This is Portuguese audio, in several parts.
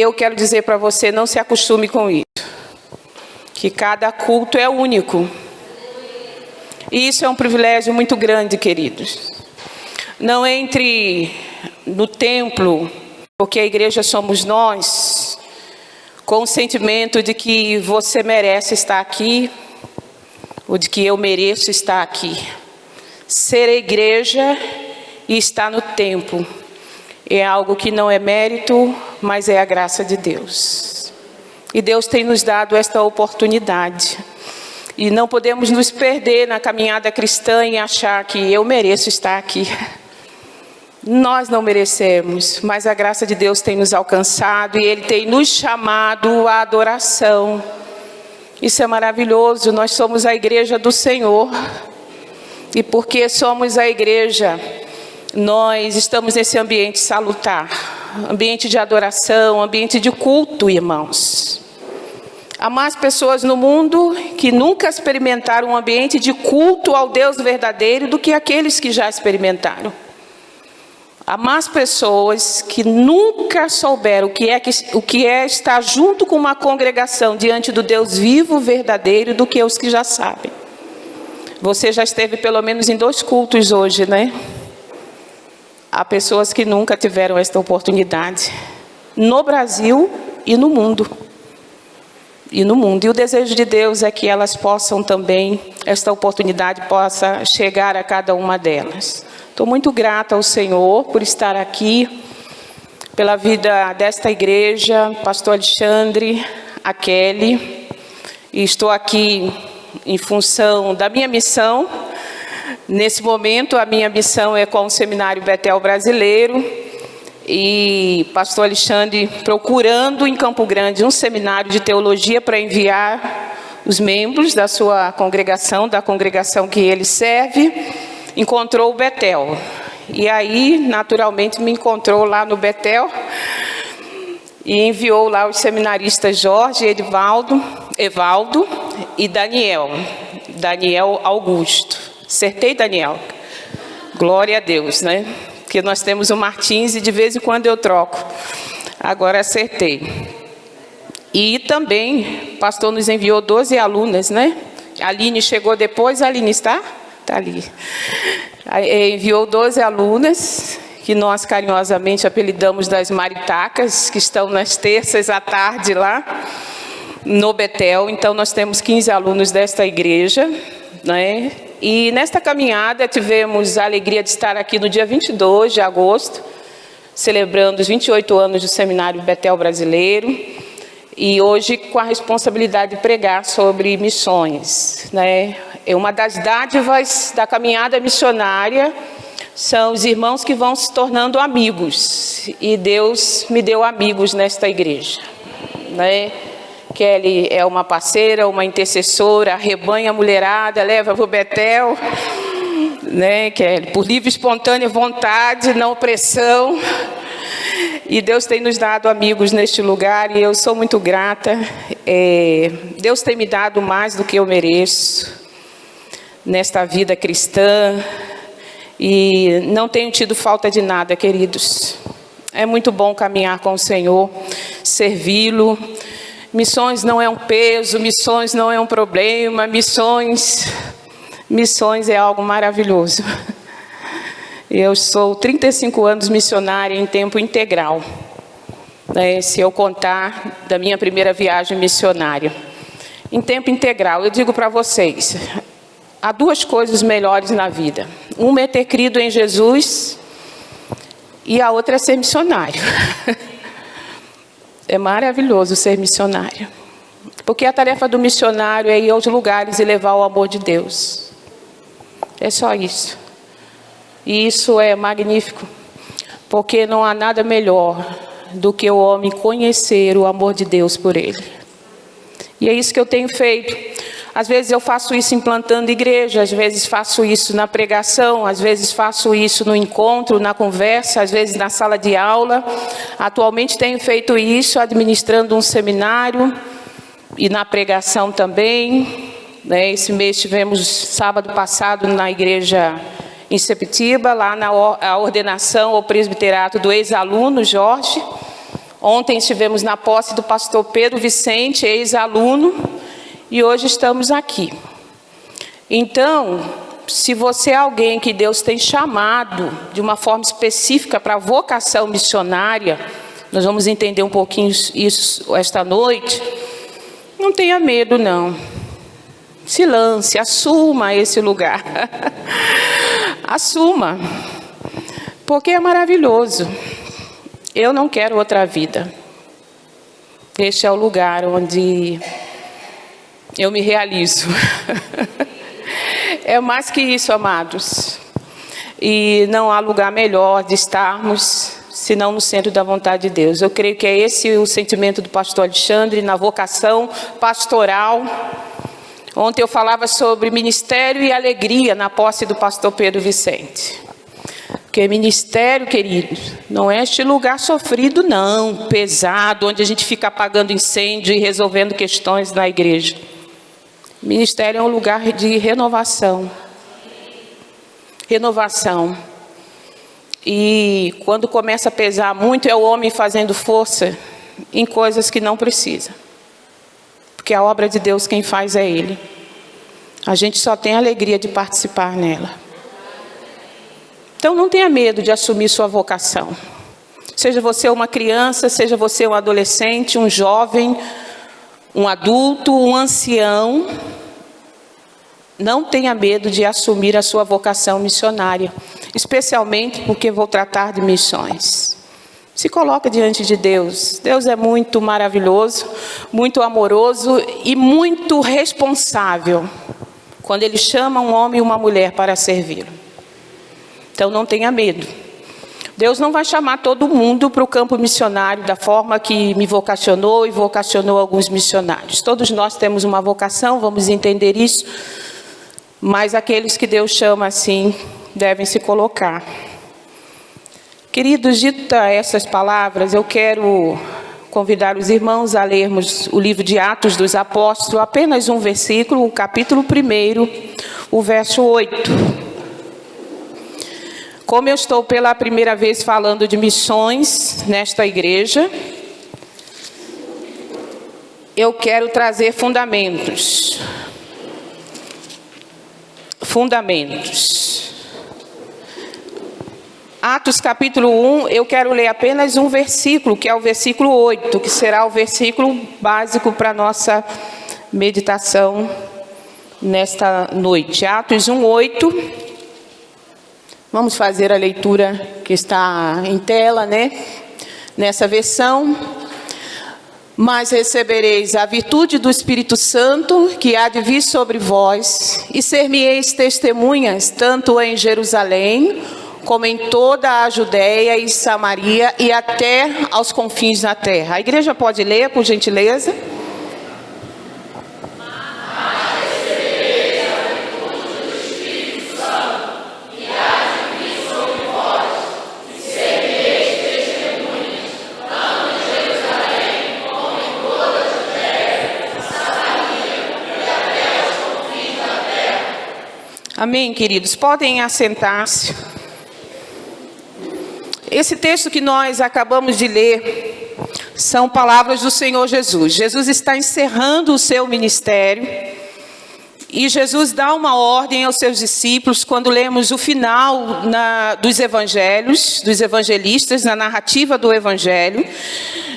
Eu quero dizer para você, não se acostume com isso. Que cada culto é único. E isso é um privilégio muito grande, queridos. Não entre no templo, porque a igreja somos nós, com o sentimento de que você merece estar aqui, ou de que eu mereço estar aqui. Ser a igreja e estar no templo é algo que não é mérito, mas é a graça de Deus. E Deus tem nos dado esta oportunidade. E não podemos nos perder na caminhada cristã e achar que eu mereço estar aqui. Nós não merecemos, mas a graça de Deus tem nos alcançado e Ele tem nos chamado à adoração. Isso é maravilhoso, nós somos a igreja do Senhor. E porque somos a igreja, nós estamos nesse ambiente salutar, ambiente de adoração, ambiente de culto, irmãos. Há mais pessoas no mundo que nunca experimentaram um ambiente de culto ao Deus verdadeiro do que aqueles que já experimentaram. Há mais pessoas que nunca souberam o que é estar junto com uma congregação diante do Deus vivo, verdadeiro, do que os que já sabem. Você já esteve pelo menos em 2 cultos hoje, né? Há pessoas que nunca tiveram esta oportunidade. No Brasil e no mundo. E o desejo de Deus é que elas possam também, esta oportunidade possa chegar a cada uma delas. Estou muito grata ao Senhor por estar aqui, pela vida desta igreja, pastor Alexandre, a Kelly. E estou aqui em função da minha missão. Nesse momento, a minha missão é com o Seminário Betel Brasileiro. E pastor Alexandre procurando em Campo Grande um seminário de teologia para enviar os membros da sua congregação, da congregação que ele serve, encontrou o Betel. E aí, naturalmente, me encontrou lá no Betel e enviou lá os seminaristas Jorge, Evaldo e Daniel Augusto. Acertei, Daniel? Glória a Deus, né? Porque nós temos o Martins e de vez em quando eu troco. Agora acertei. E também o pastor nos enviou 12 alunas, né? A Aline chegou depois, a Aline está? Está ali. Enviou 12 alunas, que nós carinhosamente apelidamos das maritacas, que estão nas terças à tarde lá no Betel. Então nós temos 15 alunos desta igreja, né? E nesta caminhada tivemos a alegria de estar aqui no dia 22 de agosto, celebrando os 28 anos do Seminário Betel Brasileiro, e hoje com a responsabilidade de pregar sobre missões, né? Uma das dádivas da caminhada missionária são os irmãos que vão se tornando amigos, e Deus me deu amigos nesta igreja, né? Kelly é uma parceira, uma intercessora, arrebanha a mulherada, leva para o Betel, né, Kelly? Por livre e espontânea vontade, não pressão. E Deus tem nos dado amigos neste lugar e eu sou muito grata. Deus tem me dado mais do que eu mereço nesta vida cristã e não tenho tido falta de nada, queridos. É muito bom caminhar com o Senhor, servi-lo. Missões não é um peso, missões não é um problema, missões é algo maravilhoso. Eu sou 35 anos missionária em tempo integral, né, se eu contar da minha primeira viagem missionária. Em tempo integral, eu digo para vocês, há 2 coisas melhores na vida. Uma é ter crido em Jesus e a outra é ser missionário. É maravilhoso ser missionário. Porque a tarefa do missionário é ir aos lugares e levar o amor de Deus. É só isso. E isso é magnífico. Porque não há nada melhor do que o homem conhecer o amor de Deus por ele. E é isso que eu tenho feito. Às vezes eu faço isso implantando igreja, às vezes faço isso na pregação, às vezes faço isso no encontro, na conversa, às vezes na sala de aula. Atualmente tenho feito isso administrando um seminário e na pregação também, né? Esse mês tivemos, sábado passado, na igreja em Sepetiba, lá na ordenação ao presbiterato do ex-aluno Jorge, Ontem estivemos na posse do pastor Pedro Vicente, ex-aluno, e hoje estamos aqui. Então, se você é alguém que Deus tem chamado de uma forma específica para a vocação missionária, nós vamos entender um pouquinho isso esta noite, não tenha medo não. Se lance, assuma esse lugar. Assuma, porque é maravilhoso. Eu não quero outra vida. Este é o lugar onde eu me realizo. É mais que isso, amados. E não há lugar melhor de estarmos, senão no centro da vontade de Deus. Eu creio que é esse o sentimento do pastor Alexandre na vocação pastoral. Ontem eu falava sobre ministério e alegria na posse do pastor Pedro Vicente. Porque ministério, queridos, não é este lugar sofrido, não, pesado, onde a gente fica apagando incêndio e resolvendo questões na igreja. Ministério é um lugar de renovação. Renovação. E quando começa a pesar muito, é o homem fazendo força em coisas que não precisa. Porque a obra de Deus quem faz é Ele. A gente só tem a alegria de participar nela. Então não tenha medo de assumir sua vocação. Seja você uma criança, seja você um adolescente, um jovem, um adulto, um ancião. Não tenha medo de assumir a sua vocação missionária. Especialmente porque vou tratar de missões. Se coloca diante de Deus. Deus é muito maravilhoso, muito amoroso e muito responsável quando Ele chama um homem e uma mulher para servi-lo. Então não tenha medo. Deus não vai chamar todo mundo para o campo missionário da forma que me vocacionou e vocacionou alguns missionários. Todos nós temos uma vocação, vamos entender isso. Mas aqueles que Deus chama assim, devem se colocar. Queridos, dita essas palavras, eu quero convidar os irmãos a lermos o livro de Atos dos Apóstolos, apenas um versículo, o capítulo 1, o verso 8. Como eu estou pela primeira vez falando de missões nesta igreja, eu quero trazer fundamentos. Fundamentos. Atos capítulo 1, eu quero ler apenas um versículo, que é o versículo 8, que será o versículo básico para a nossa meditação nesta noite. Atos 1, 8. Vamos fazer a leitura que está em tela, né? Nessa versão. Mas recebereis a virtude do Espírito Santo, que há de vir sobre vós, e ser-me-eis testemunhas, tanto em Jerusalém, como em toda a Judéia e Samaria, e até aos confins da terra. A igreja pode ler, por gentileza? Amém, queridos? Podem assentar-se. Esse texto que nós acabamos de ler são palavras do Senhor Jesus. Jesus está encerrando o seu ministério e Jesus dá uma ordem aos seus discípulos quando lemos o final dos evangelhos, dos evangelistas, na narrativa do evangelho.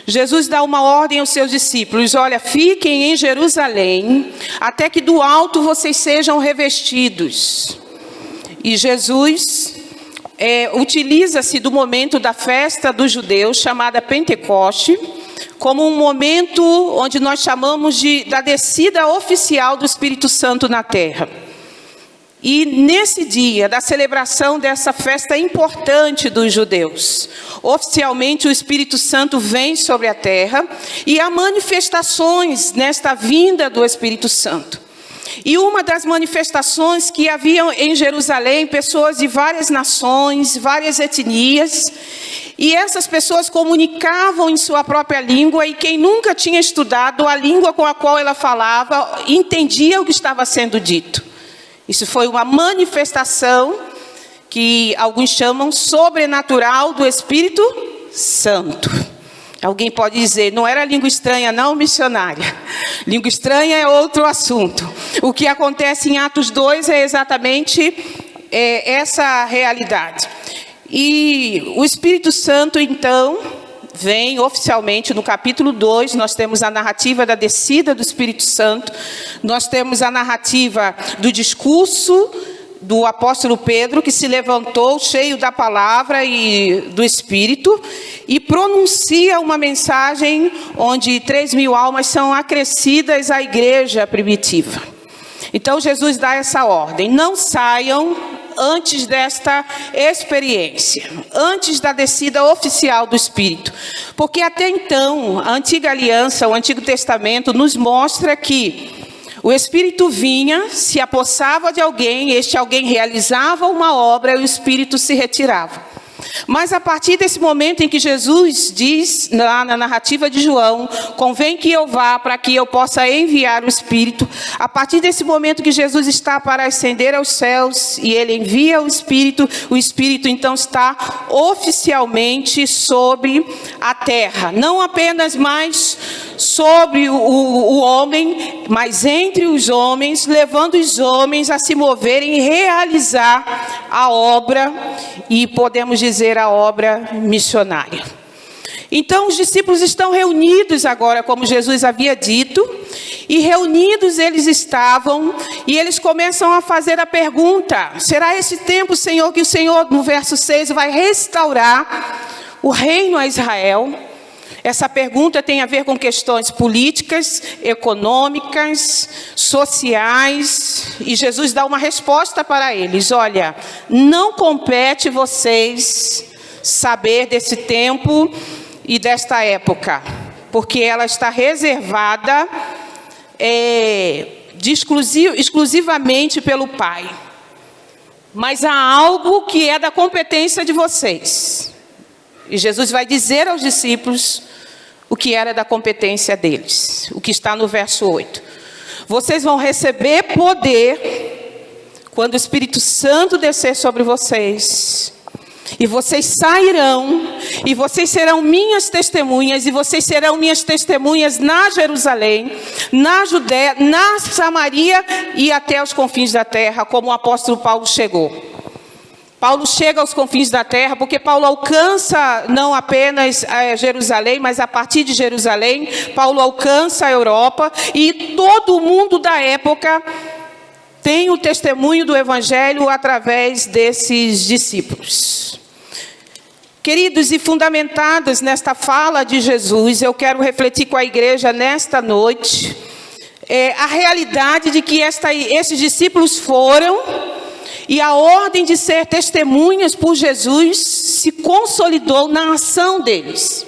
Jesus dá uma ordem aos seus discípulos: olha, fiquem em Jerusalém, até que do alto vocês sejam revestidos. E Jesus utiliza-se do momento da festa dos judeus, chamada Pentecoste, como um momento onde nós chamamos da descida oficial do Espírito Santo na terra. E nesse dia da celebração dessa festa importante dos judeus, oficialmente o Espírito Santo vem sobre a terra e há manifestações nesta vinda do Espírito Santo. E uma das manifestações que haviam em Jerusalém, pessoas de várias nações, várias etnias, e essas pessoas comunicavam em sua própria língua, e quem nunca tinha estudado a língua com a qual ela falava, entendia o que estava sendo dito. Isso foi uma manifestação que alguns chamam sobrenatural do Espírito Santo. Alguém pode dizer, não era língua estranha não, missionária. Língua estranha é outro assunto. O que acontece em Atos 2 é exatamente essa realidade. E o Espírito Santo, então, vem oficialmente no capítulo 2, nós temos a narrativa da descida do Espírito Santo, nós temos a narrativa do discurso do apóstolo Pedro, que se levantou cheio da palavra e do Espírito, e pronuncia uma mensagem onde 3.000 almas são acrescidas à igreja primitiva. Então Jesus dá essa ordem, não saiam antes desta experiência, antes da descida oficial do Espírito. Porque até então, a antiga aliança, o Antigo Testamento, nos mostra que o Espírito vinha, se apossava de alguém, este alguém realizava uma obra e o Espírito se retirava. Mas a partir desse momento em que Jesus diz, lá na narrativa de João, convém que eu vá para que eu possa enviar o Espírito, a partir desse momento que Jesus está para ascender aos céus e ele envia o Espírito então está oficialmente sobre a terra. Não apenas mais sobre o homem, mas entre os homens, levando os homens a se moverem e realizar a obra, e podemos dizer a obra missionária. Então os discípulos estão reunidos agora, como Jesus havia dito, e reunidos eles estavam, e eles começam a fazer a pergunta, será esse tempo, Senhor, que o Senhor, no verso 6, vai restaurar o reino a Israel? Essa pergunta tem a ver com questões políticas, econômicas, sociais, e Jesus dá uma resposta para eles. Olha, não compete vocês saber desse tempo e desta época, porque ela está reservada exclusivamente pelo Pai. Mas há algo que é da competência de vocês. E Jesus vai dizer aos discípulos o que era da competência deles, o que está no verso 8. Vocês vão receber poder quando o Espírito Santo descer sobre vocês. E vocês sairão, e vocês serão minhas testemunhas, e vocês serão minhas testemunhas na Jerusalém, na Judéia, na Samaria e até os confins da terra, como o apóstolo Paulo chegou. Paulo chega aos confins da terra, porque Paulo alcança não apenas Jerusalém, mas a partir de Jerusalém, Paulo alcança a Europa, e todo o mundo da época tem o testemunho do Evangelho através desses discípulos. Queridos, e fundamentados nesta fala de Jesus, eu quero refletir com a igreja nesta noite, a realidade de que esses discípulos foram, e a ordem de ser testemunhas por Jesus se consolidou na ação deles.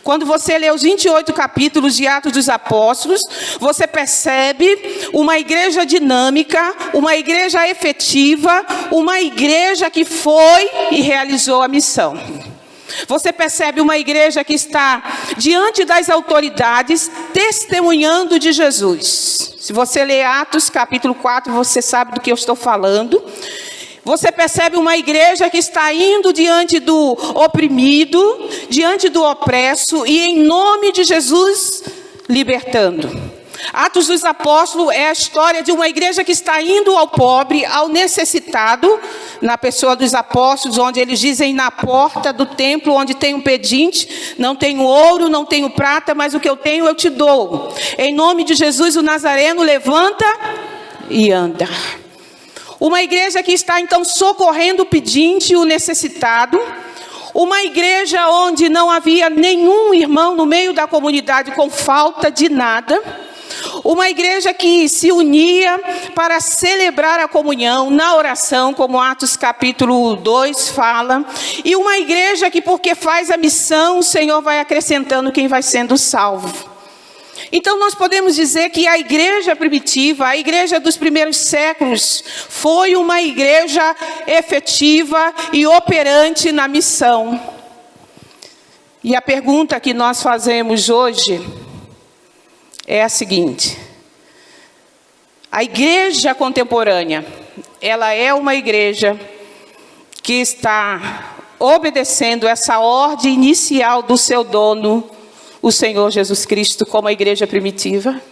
Quando você lê os 28 capítulos de Atos dos Apóstolos, você percebe uma igreja dinâmica, uma igreja efetiva, uma igreja que foi e realizou a missão. Você percebe uma igreja que está diante das autoridades, testemunhando de Jesus. Se você ler Atos capítulo 4, você sabe do que eu estou falando. Você percebe uma igreja que está indo diante do oprimido, diante do opresso, e em nome de Jesus, libertando. Atos dos Apóstolos é a história de uma igreja que está indo ao pobre, ao necessitado, na pessoa dos apóstolos, onde eles dizem na porta do templo, onde tem um pedinte, não tenho ouro, não tenho prata, mas o que eu tenho eu te dou. Em nome de Jesus, o Nazareno levanta e anda. Uma igreja que está então socorrendo o pedinte e o necessitado. Uma igreja onde não havia nenhum irmão no meio da comunidade com falta de nada. Uma igreja que se unia para celebrar a comunhão na oração, como Atos capítulo 2 fala. E uma igreja que, porque faz a missão, o Senhor vai acrescentando quem vai sendo salvo. Então nós podemos dizer que a igreja primitiva, a igreja dos primeiros séculos, foi uma igreja efetiva e operante na missão. E a pergunta que nós fazemos hoje é a seguinte: a igreja contemporânea, ela é uma igreja que está obedecendo essa ordem inicial do seu dono, o Senhor Jesus Cristo como a igreja primitiva?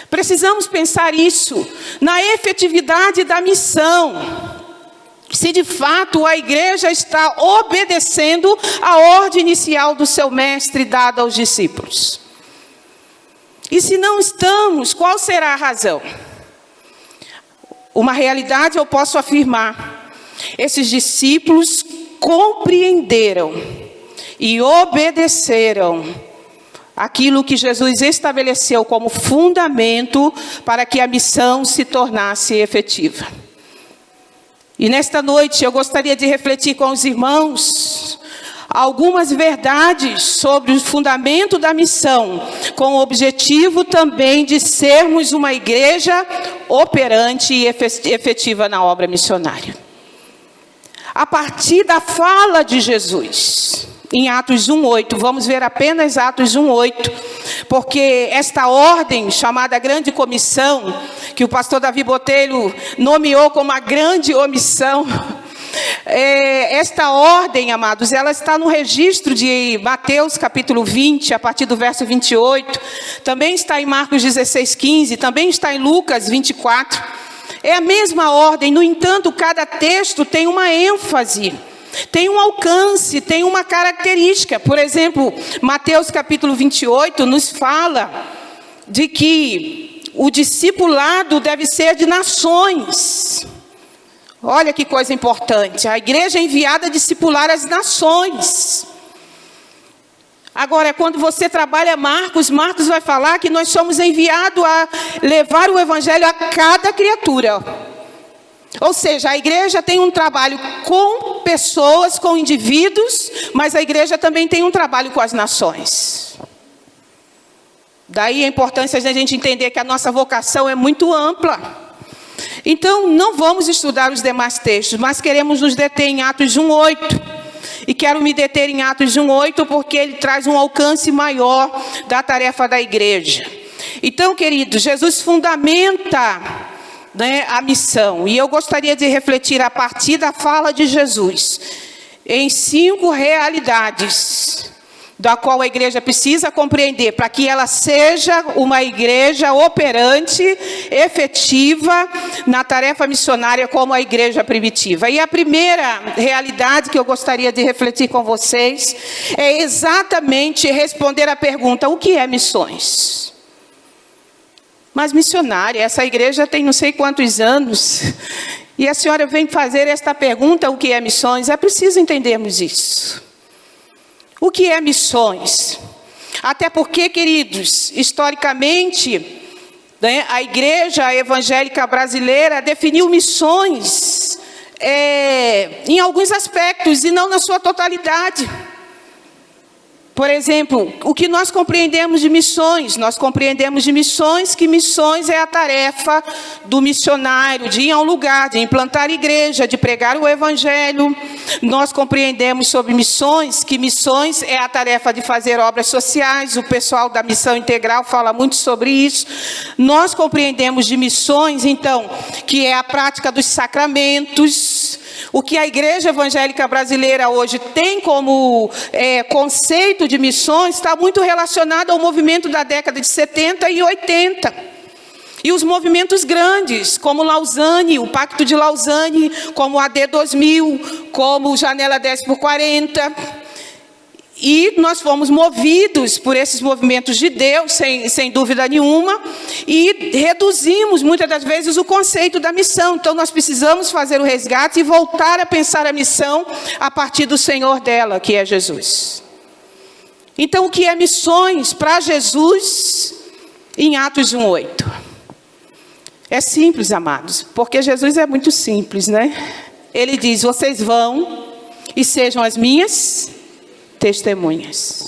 Precisamos pensar isso na efetividade da missão. Se de fato a igreja está obedecendo a ordem inicial do seu mestre dada aos discípulos. E se não estamos, qual será a razão? Uma realidade eu posso afirmar: esses discípulos compreenderam e obedeceram aquilo que Jesus estabeleceu como fundamento para que a missão se tornasse efetiva. E nesta noite eu gostaria de refletir com os irmãos algumas verdades sobre o fundamento da missão, com o objetivo também de sermos uma igreja operante e efetiva na obra missionária. A partir da fala de Jesus, em Atos 1:8, vamos ver apenas Atos 1:8, porque esta ordem, chamada Grande Comissão, que o pastor Davi Botelho nomeou como a grande omissão, esta ordem, amados, ela está no registro de Mateus capítulo 20, a partir do verso 28, também está em Marcos 16:15, também está em Lucas 24, é a mesma ordem. No entanto, cada texto tem uma ênfase, tem um alcance, tem uma característica. Por exemplo, Mateus capítulo 28 nos fala de que o discipulado deve ser de nações. Olha que coisa importante, a igreja é enviada a discipular as nações. Agora, quando você trabalha Marcos vai falar que nós somos enviados a levar o evangelho a cada criatura. Ou seja, a igreja tem um trabalho com pessoas, com indivíduos, mas a igreja também tem um trabalho com as nações. Daí a importância de a gente entender que a nossa vocação é muito ampla. Então, não vamos estudar os demais textos, mas queremos nos deter em Atos 1:8. E quero me deter em Atos 1:8 porque ele traz um alcance maior da tarefa da igreja. Então, queridos, Jesus fundamenta, a missão. E eu gostaria de refletir a partir da fala de Jesus em 5 realidades da qual a igreja precisa compreender para que ela seja uma igreja operante, efetiva na tarefa missionária como a igreja primitiva. E a primeira realidade que eu gostaria de refletir com vocês é exatamente responder à pergunta: o que é missões? Mas missionária, essa igreja tem não sei quantos anos, e a senhora vem fazer esta pergunta: o que é missões? É preciso entendermos isso. O que é missões? Até porque, queridos, historicamente, a igreja evangélica brasileira definiu missões em alguns aspectos e não na sua totalidade. Por exemplo, o que nós compreendemos de missões? Nós compreendemos de missões que missões é a tarefa do missionário, de ir a um lugar, de implantar igreja, de pregar o evangelho. Nós compreendemos sobre missões que missões é a tarefa de fazer obras sociais. O pessoal da Missão Integral fala muito sobre isso. Nós compreendemos de missões, então, que é a prática dos sacramentos. O que a igreja evangélica brasileira hoje tem como conceito de missões está muito relacionado ao movimento da década de 70 e 80. E os movimentos grandes, como Lausanne, o Pacto de Lausanne, como o AD 2000, como o Janela 10x40. E nós fomos movidos por esses movimentos de Deus, sem dúvida nenhuma, e reduzimos muitas das vezes o conceito da missão. Então nós precisamos fazer o resgate e voltar a pensar a missão a partir do Senhor dela, que é Jesus. Então o que é missões para Jesus em Atos 1:8? É simples, amados, porque Jesus é muito simples, né? Ele diz: vocês vão e sejam as minhas testemunhas.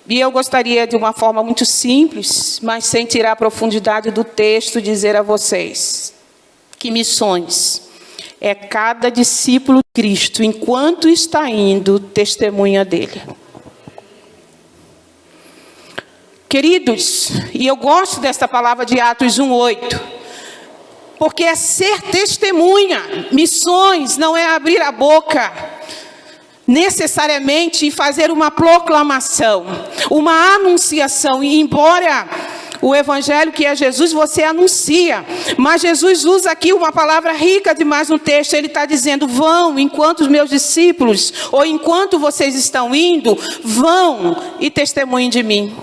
E eu gostaria, de uma forma muito simples, mas sem tirar a profundidade do texto, dizer a vocês que missões é cada discípulo de Cristo, enquanto está indo, testemunha dele. Queridos, e eu gosto desta palavra de Atos 1:8, porque é ser testemunha. Missões não é abrir a boca. necessariamente fazer uma proclamação, uma anunciação. E embora o evangelho que é Jesus, você anuncia. Mas Jesus usa aqui uma palavra rica demais no texto. Ele está dizendo, vão, enquanto os meus discípulos, ou enquanto vocês estão indo, vão e testemunhem de mim.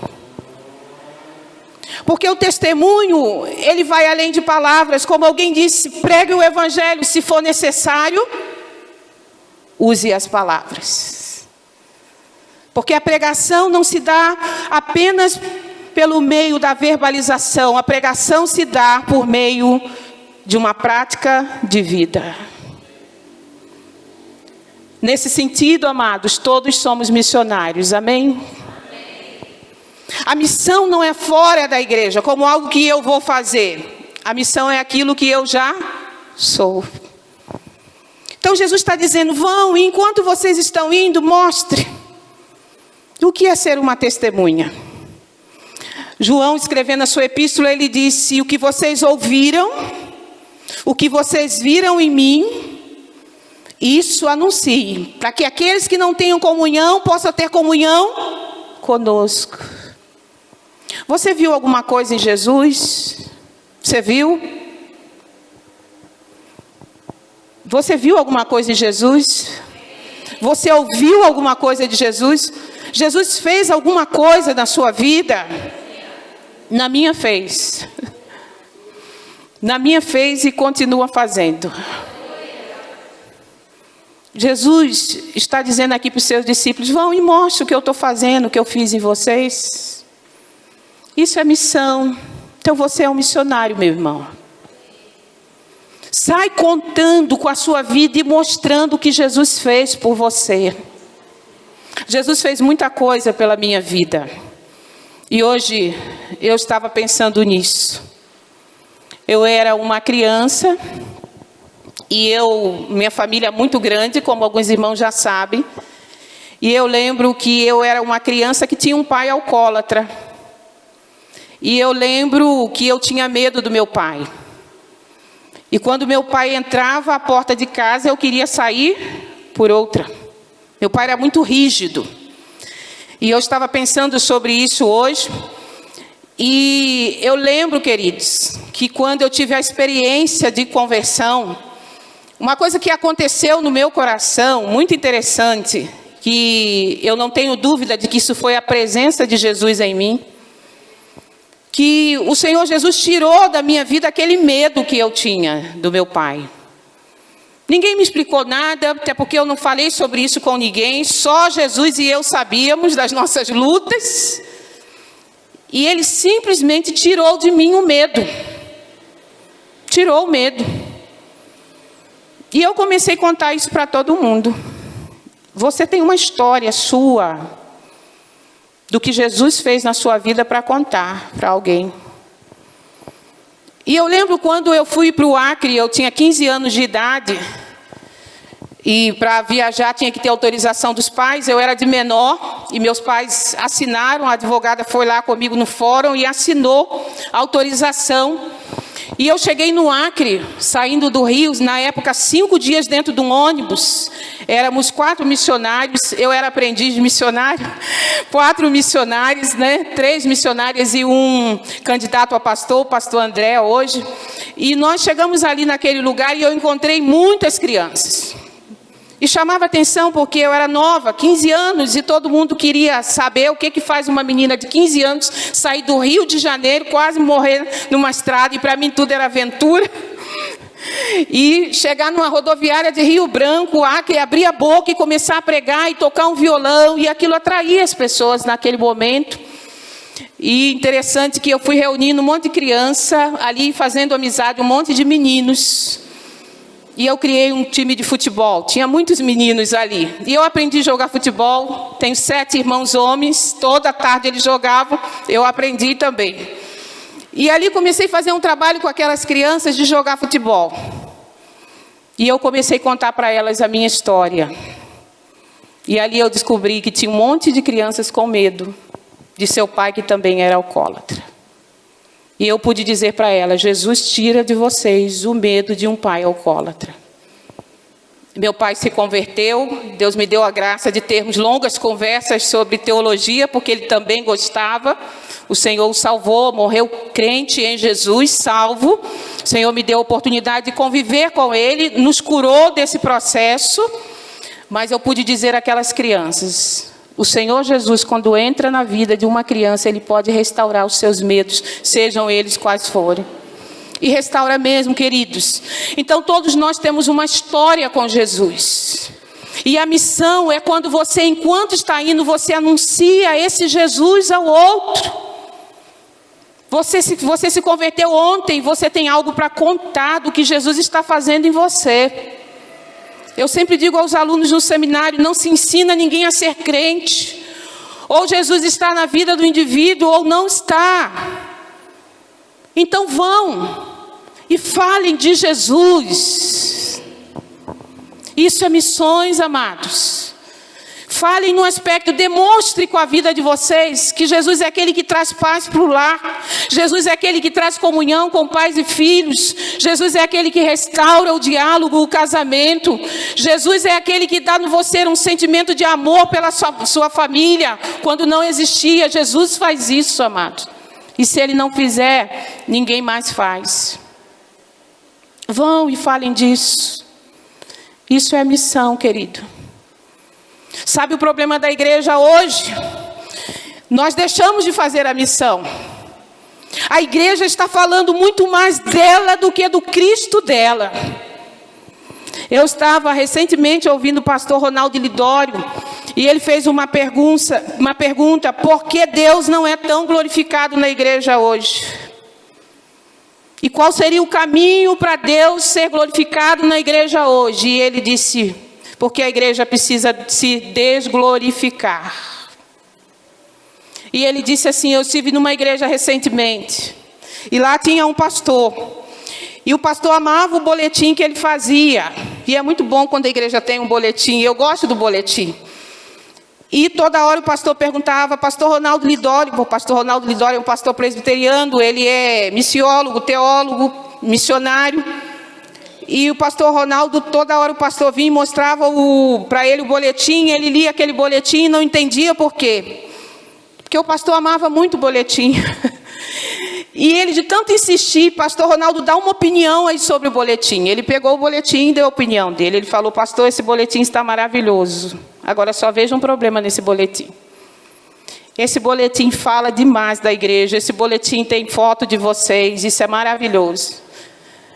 Porque o testemunho, ele vai além de palavras. Como alguém disse, pregue o evangelho, se for necessário, use as palavras. Porque a pregação não se dá apenas pelo meio da verbalização. A pregação se dá por meio de uma prática de vida. Nesse sentido, amados, todos somos missionários. Amém? A missão não é fora da igreja, como algo que eu vou fazer. A missão é aquilo que eu já sou. Então Jesus está dizendo, vão, e enquanto vocês estão indo, mostre o que é ser uma testemunha. João, escrevendo a sua epístola, ele disse, o que vocês ouviram, o que vocês viram em mim, isso anunciem, para que aqueles que não tenham comunhão, possam ter comunhão conosco. Você viu alguma coisa em Jesus? Você viu? Você viu alguma coisa em Jesus? Você ouviu alguma coisa de Jesus? Jesus fez alguma coisa na sua vida? Na minha fez. Na minha fez e continua fazendo. Jesus está dizendo aqui para os seus discípulos, vão e mostrem o que eu estou fazendo, o que eu fiz em vocês. Isso é missão. Então você é um missionário, meu irmão. Sai contando com a sua vida e mostrando o que Jesus fez por você. Jesus fez muita coisa pela minha vida. E hoje eu estava pensando nisso. Eu era uma criança e minha família é muito grande, como alguns irmãos já sabem. E eu lembro que eu era uma criança que tinha um pai alcoólatra. E eu lembro que eu tinha medo do meu pai. E quando meu pai entrava à porta de casa, eu queria sair por outra. Meu pai era muito rígido. E eu estava pensando sobre isso hoje. E eu lembro, queridos, que quando eu tive a experiência de conversão, uma coisa que aconteceu no meu coração, muito interessante, que eu não tenho dúvida de que isso foi a presença de Jesus em mim, que o Senhor Jesus tirou da minha vida aquele medo que eu tinha do meu pai. Ninguém me explicou nada, até porque eu não falei sobre isso com ninguém, só Jesus e eu sabíamos das nossas lutas. E Ele simplesmente tirou de mim o medo. Tirou o medo. E eu comecei a contar isso para todo mundo. Você tem uma história sua, do que Jesus fez na sua vida para contar para alguém. E eu lembro quando eu fui para o Acre, eu tinha 15 anos de idade, e para viajar tinha que ter autorização dos pais, eu era de menor, e meus pais assinaram, a advogada foi lá comigo no fórum e assinou a autorização. E eu cheguei no Acre, saindo do Rio, na época 5 dias dentro de um ônibus. Éramos 4 missionários, eu era aprendiz de missionário. 4 missionários, né? 3 missionárias e um candidato a pastor, o pastor André hoje. E nós chegamos ali naquele lugar e eu encontrei muitas crianças. E chamava atenção porque eu era nova, 15 anos, e todo mundo queria saber o que faz uma menina de 15 anos sair do Rio de Janeiro, quase morrer numa estrada, e para mim tudo era aventura. E chegar numa rodoviária de Rio Branco, Acre, abrir a boca e começar a pregar e tocar um violão, e aquilo atraía as pessoas naquele momento. E interessante que eu fui reunindo um monte de criança ali, fazendo amizade, um monte de meninos. E eu criei um time de futebol, tinha muitos meninos ali. E eu aprendi a jogar futebol, tenho 7 irmãos homens, toda tarde eles jogavam, eu aprendi também. E ali comecei a fazer um trabalho com aquelas crianças de jogar futebol. E eu comecei a contar para elas a minha história. E ali eu descobri que tinha um monte de crianças com medo de seu pai, que também era alcoólatra. E eu pude dizer para ela, Jesus tira de vocês o medo de um pai alcoólatra. Meu pai se converteu, Deus me deu a graça de termos longas conversas sobre teologia, porque ele também gostava. O Senhor o salvou, morreu crente em Jesus, salvo. O Senhor me deu a oportunidade de conviver com ele, nos curou desse processo. Mas eu pude dizer àquelas crianças, o Senhor Jesus, quando entra na vida de uma criança, Ele pode restaurar os seus medos, sejam eles quais forem. E restaura mesmo, queridos. Então todos nós temos uma história com Jesus. E a missão é quando você, enquanto está indo, você anuncia esse Jesus ao outro. Você se converteu ontem, você tem algo para contar do que Jesus está fazendo em você. Eu sempre digo aos alunos no seminário, não se ensina ninguém a ser crente. Ou Jesus está na vida do indivíduo ou não está. Então vão e falem de Jesus. Isso é missões, amados. Falem no aspecto, demonstre com a vida de vocês que Jesus é aquele que traz paz para o lar. Jesus é aquele que traz comunhão com pais e filhos. Jesus é aquele que restaura o diálogo, o casamento. Jesus é aquele que dá em você um sentimento de amor pela sua família, quando não existia. Jesus faz isso, amado. E se Ele não fizer, ninguém mais faz. Vão e falem disso. Isso é missão, querido. Sabe o problema da igreja hoje? Nós deixamos de fazer a missão. A igreja está falando muito mais dela do que do Cristo dela. Eu estava recentemente ouvindo o pastor Ronaldo Lidório, e ele fez uma pergunta, por que Deus não é tão glorificado na igreja hoje? E qual seria o caminho para Deus ser glorificado na igreja hoje? E ele disse, porque a igreja precisa se desglorificar. E ele disse assim, eu estive numa igreja recentemente, e lá tinha um pastor, e o pastor amava o boletim que ele fazia, e é muito bom quando a igreja tem um boletim, eu gosto do boletim. E toda hora o pastor perguntava, pastor Ronaldo Lidório, o pastor Ronaldo Lidório é um pastor presbiteriano, ele é missiólogo, teólogo, missionário. E o pastor Ronaldo, toda hora o pastor vinha e mostrava para ele o boletim, ele lia aquele boletim e não entendia por quê. Porque o pastor amava muito o boletim. E ele, de tanto insistir, pastor Ronaldo dá uma opinião aí sobre o boletim. Ele pegou o boletim e deu a opinião dele. Ele falou, pastor, esse boletim está maravilhoso. Agora só vejo um problema nesse boletim. Esse boletim fala demais da igreja. Esse boletim tem foto de vocês. Isso é maravilhoso.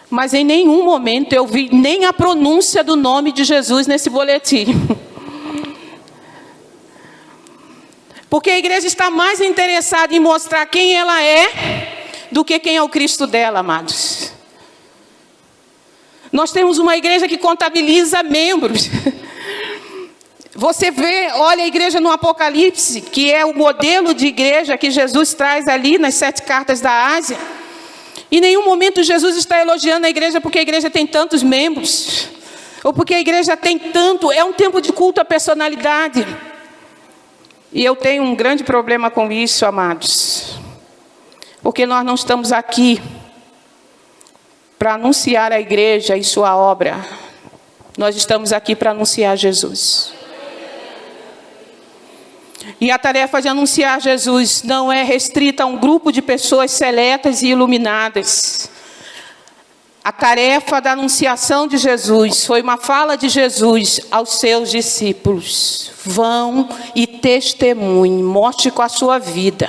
Mas em nenhum momento eu vi nem a pronúncia do nome de Jesus nesse boletim. Porque a igreja está mais interessada em mostrar quem ela é do que quem é o Cristo dela, amados. Nós temos uma igreja que contabiliza membros. Você vê, olha a igreja no Apocalipse, que é o modelo de igreja que Jesus traz ali nas 7 cartas da Ásia. Em nenhum momento Jesus está elogiando a igreja porque a igreja tem tantos membros, ou porque a igreja tem tanto, é um tempo de culto à personalidade. E eu tenho um grande problema com isso, amados. Porque nós não estamos aqui para anunciar a igreja e sua obra. Nós estamos aqui para anunciar Jesus. E a tarefa de anunciar Jesus não é restrita a um grupo de pessoas seletas e iluminadas. A tarefa da anunciação de Jesus foi uma fala de Jesus aos seus discípulos. Vão e testemunhem, mostre com a sua vida.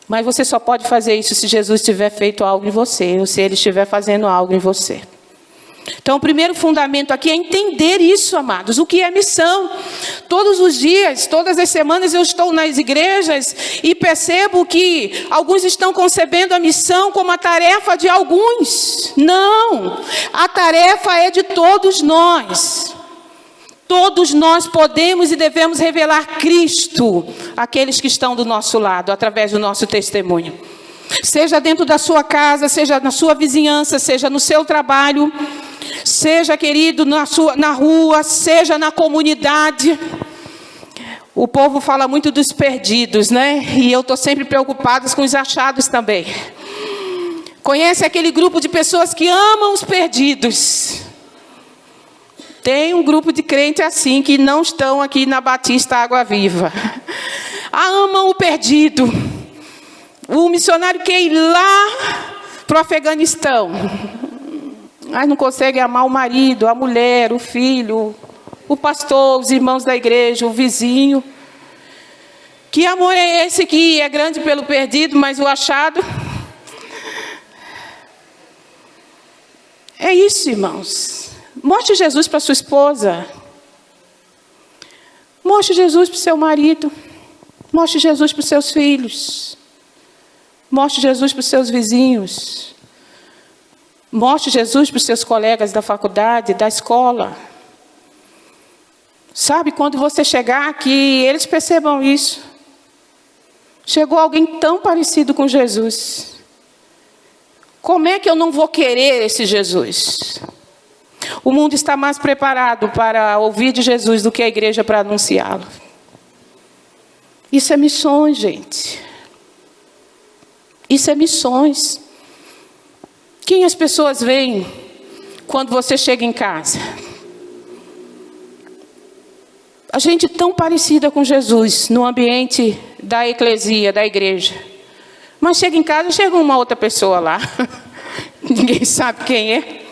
Mas você só pode fazer isso se Jesus tiver feito algo em você, ou se Ele estiver fazendo algo em você. Então, o primeiro fundamento aqui é entender isso, amados. O que é missão? Todos os dias, todas as semanas eu estou nas igrejas e percebo que alguns estão concebendo a missão como a tarefa de alguns. Não, a tarefa é de todos nós. Todos nós podemos e devemos revelar Cristo àqueles que estão do nosso lado, através do nosso testemunho. Seja dentro da sua casa, seja na sua vizinhança, seja no seu trabalho, seja, querido, na rua, seja na comunidade. O povo fala muito dos perdidos, né? E eu estou sempre preocupada com os achados também. Conhece aquele grupo de pessoas que amam os perdidos? Tem um grupo de crentes assim, que não estão aqui na Batista Água Viva. Amam o perdido. O missionário quer ir lá para o Afeganistão, mas não consegue amar o marido, a mulher, o filho, o pastor, os irmãos da igreja, o vizinho. Que amor é esse que é grande pelo perdido, mas o achado? É isso, irmãos. Mostre Jesus para sua esposa. Mostre Jesus para o seu marido. Mostre Jesus para os seus filhos. Mostre Jesus para os seus vizinhos. Mostre Jesus para os seus colegas da faculdade, da escola. Sabe, quando você chegar aqui, eles percebam isso. Chegou alguém tão parecido com Jesus. Como é que eu não vou querer esse Jesus? O mundo está mais preparado para ouvir de Jesus do que a igreja para anunciá-lo. Isso é missões, gente. Isso é missões. Quem as pessoas veem quando você chega em casa? A gente tão parecida com Jesus no ambiente da eclesia, da igreja. Mas chega em casa, chega uma outra pessoa lá. Ninguém sabe quem é.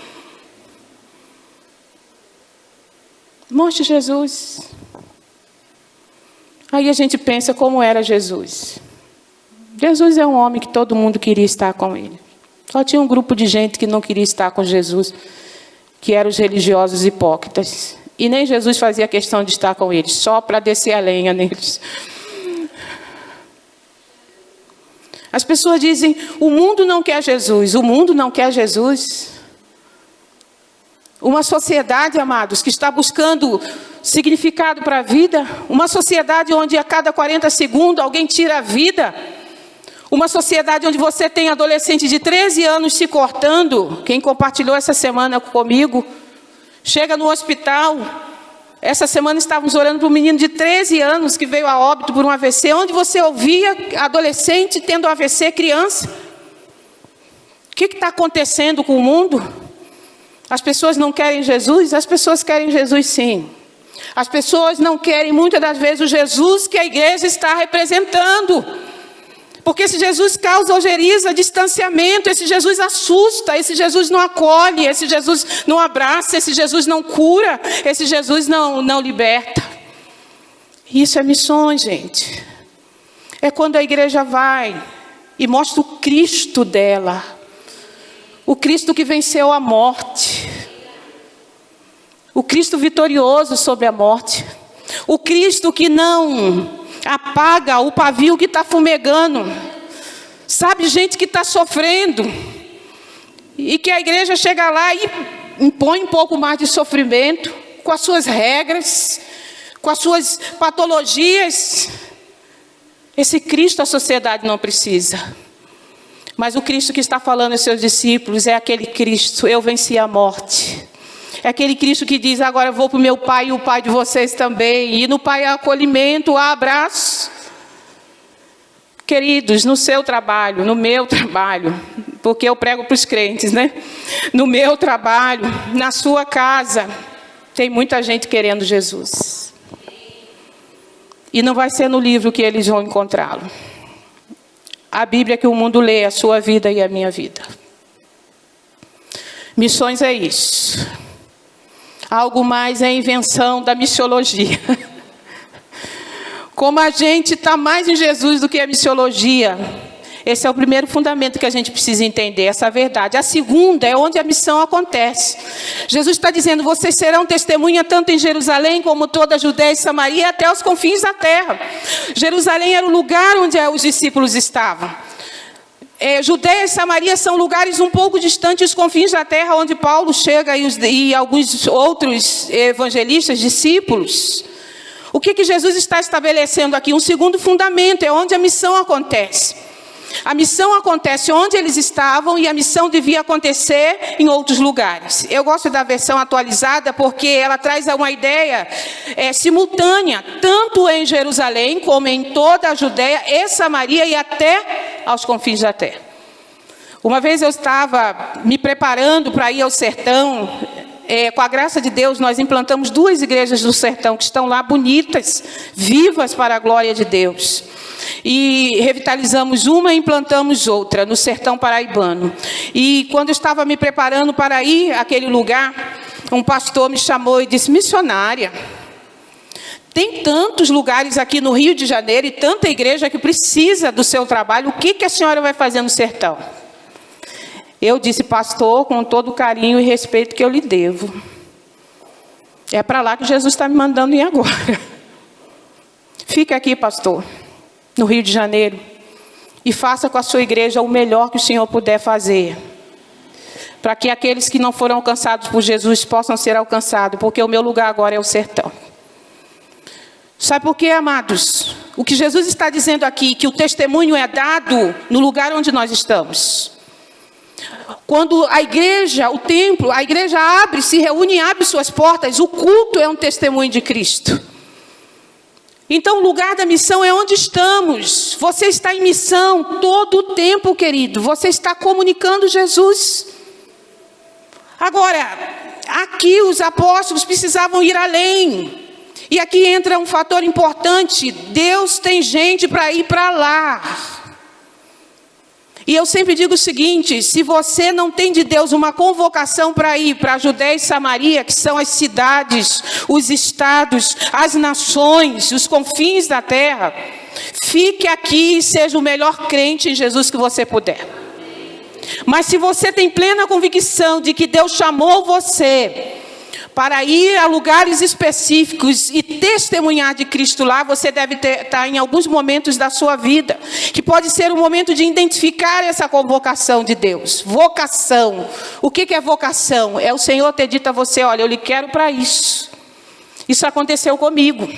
Mostre Jesus. Aí a gente pensa como era Jesus. Jesus é um homem que todo mundo queria estar com ele. Só tinha um grupo de gente que não queria estar com Jesus, que eram os religiosos hipócritas. E nem Jesus fazia questão de estar com eles, só para descer a lenha neles. As pessoas dizem, o mundo não quer Jesus. O mundo não quer Jesus. Uma sociedade, amados, que está buscando significado para a vida. Uma sociedade onde a cada 40 segundos alguém tira a vida. Uma sociedade onde você tem adolescente de 13 anos se cortando. Quem compartilhou essa semana comigo, chega no hospital. Essa semana estávamos orando para um menino de 13 anos que veio a óbito por um AVC. Onde você ouvia adolescente tendo AVC, criança. O que está acontecendo com o mundo? As pessoas não querem Jesus? As pessoas querem Jesus sim. As pessoas não querem muitas das vezes o Jesus que a igreja está representando. Porque esse Jesus causa ojeriza, distanciamento, esse Jesus assusta, esse Jesus não acolhe, esse Jesus não abraça, esse Jesus não cura, esse Jesus não liberta. Isso é missões, gente. É quando a igreja vai e mostra o Cristo dela. O Cristo que venceu a morte. O Cristo vitorioso sobre a morte. O Cristo que não apaga o pavio que está fumegando. Sabe, gente que está sofrendo. E que a igreja chega lá e impõe um pouco mais de sofrimento, com as suas regras, com as suas patologias. Esse Cristo a sociedade não precisa. Mas o Cristo que está falando aos seus discípulos é aquele Cristo, eu venci a morte. É aquele Cristo que diz, agora eu vou para o meu Pai e o Pai de vocês também. E no Pai há acolhimento, há abraço. Queridos, no seu trabalho, no meu trabalho, porque eu prego para os crentes, né? No meu trabalho, na sua casa, tem muita gente querendo Jesus. E não vai ser no livro que eles vão encontrá-lo. A Bíblia que o mundo lê, a sua vida e a minha vida. Missões é isso. Algo mais é a invenção da missiologia. Como a gente está mais em Jesus do que a missiologia. Esse é o primeiro fundamento que a gente precisa entender, essa verdade. A segunda é onde a missão acontece. Jesus está dizendo, vocês serão testemunha tanto em Jerusalém como toda a Judéia e Samaria até os confins da terra. Jerusalém era o lugar onde os discípulos estavam. Judéia e Samaria são lugares um pouco distantes dos confins da terra, onde Paulo chega e alguns outros evangelistas, discípulos. O que Jesus está estabelecendo aqui? Um segundo fundamento, é onde a missão acontece. A missão acontece onde eles estavam e a missão devia acontecer em outros lugares. Eu gosto da versão atualizada porque ela traz uma ideia simultânea, tanto em Jerusalém como em toda a Judéia e Samaria e até aos confins da terra. Uma vez eu estava me preparando para ir ao sertão, com a graça de Deus, nós implantamos 2 igrejas do sertão que estão lá bonitas, vivas para a glória de Deus. E revitalizamos uma e implantamos outra no sertão paraibano. E quando eu estava me preparando para ir àquele lugar, um pastor me chamou e disse: missionária, tem tantos lugares aqui no Rio de Janeiro e tanta igreja que precisa do seu trabalho, o que a senhora vai fazer no sertão? Eu disse: pastor, com todo o carinho e respeito que eu lhe devo, é para lá que Jesus está me mandando ir agora. Fique aqui, pastor, no Rio de Janeiro, e faça com a sua igreja o melhor que o senhor puder fazer, para que aqueles que não foram alcançados por Jesus possam ser alcançados, porque o meu lugar agora é o sertão. Sabe por quê, amados? O que Jesus está dizendo aqui, que o testemunho é dado no lugar onde nós estamos. Quando a igreja, o templo, a igreja abre, se reúne e abre suas portas, o culto é um testemunho de Cristo. Então, o lugar da missão é onde estamos. Você está em missão todo o tempo, querido. Você está comunicando Jesus. Agora, aqui os apóstolos precisavam ir além. E aqui entra um fator importante. Deus tem gente para ir para lá. E eu sempre digo o seguinte: se você não tem de Deus uma convocação para ir para a Judéia e Samaria, que são as cidades, os estados, as nações, os confins da terra, fique aqui e seja o melhor crente em Jesus que você puder. Mas se você tem plena convicção de que Deus chamou você para ir a lugares específicos e testemunhar de Cristo lá, você deve estar em alguns momentos da sua vida, que pode ser o momento de identificar essa convocação de Deus. Vocação. O que é vocação? É o Senhor ter dito a você: olha, eu lhe quero para isso. Isso aconteceu comigo.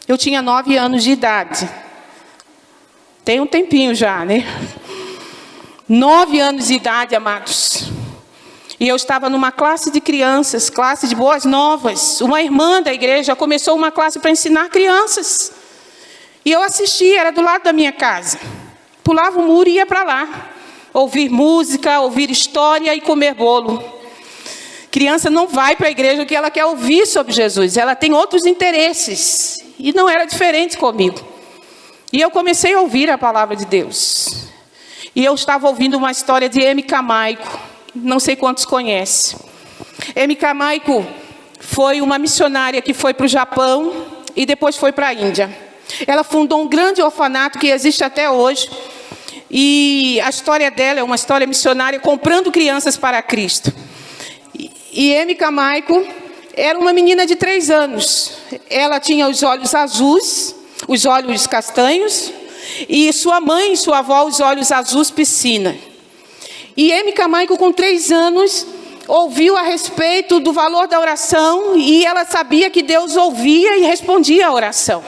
Eu tinha 9 anos de idade. Tem um tempinho já, né? 9 anos de idade, amados. E eu estava numa classe de crianças, classe de boas novas. Uma irmã da igreja começou uma classe para ensinar crianças. E eu assisti, era do lado da minha casa. Pulava o muro e ia para lá. Ouvir música, ouvir história e comer bolo. Criança não vai para a igreja porque ela quer ouvir sobre Jesus. Ela tem outros interesses. E não era diferente comigo. E eu comecei a ouvir a palavra de Deus. E eu estava ouvindo uma história de M.K. Maico. Não sei quantos conhecem. M.K. Maico foi uma missionária que foi para o Japão e depois foi para a Índia. Ela fundou um grande orfanato que existe até hoje. E a história dela é uma história missionária comprando crianças para Cristo. E M.K. Maico era uma menina de 3 anos. Ela tinha os olhos azuis, os olhos castanhos. E sua mãe e sua avó, os olhos azuis piscina. E M.K. Maico, com 3 anos, ouviu a respeito do valor da oração e ela sabia que Deus ouvia e respondia a oração.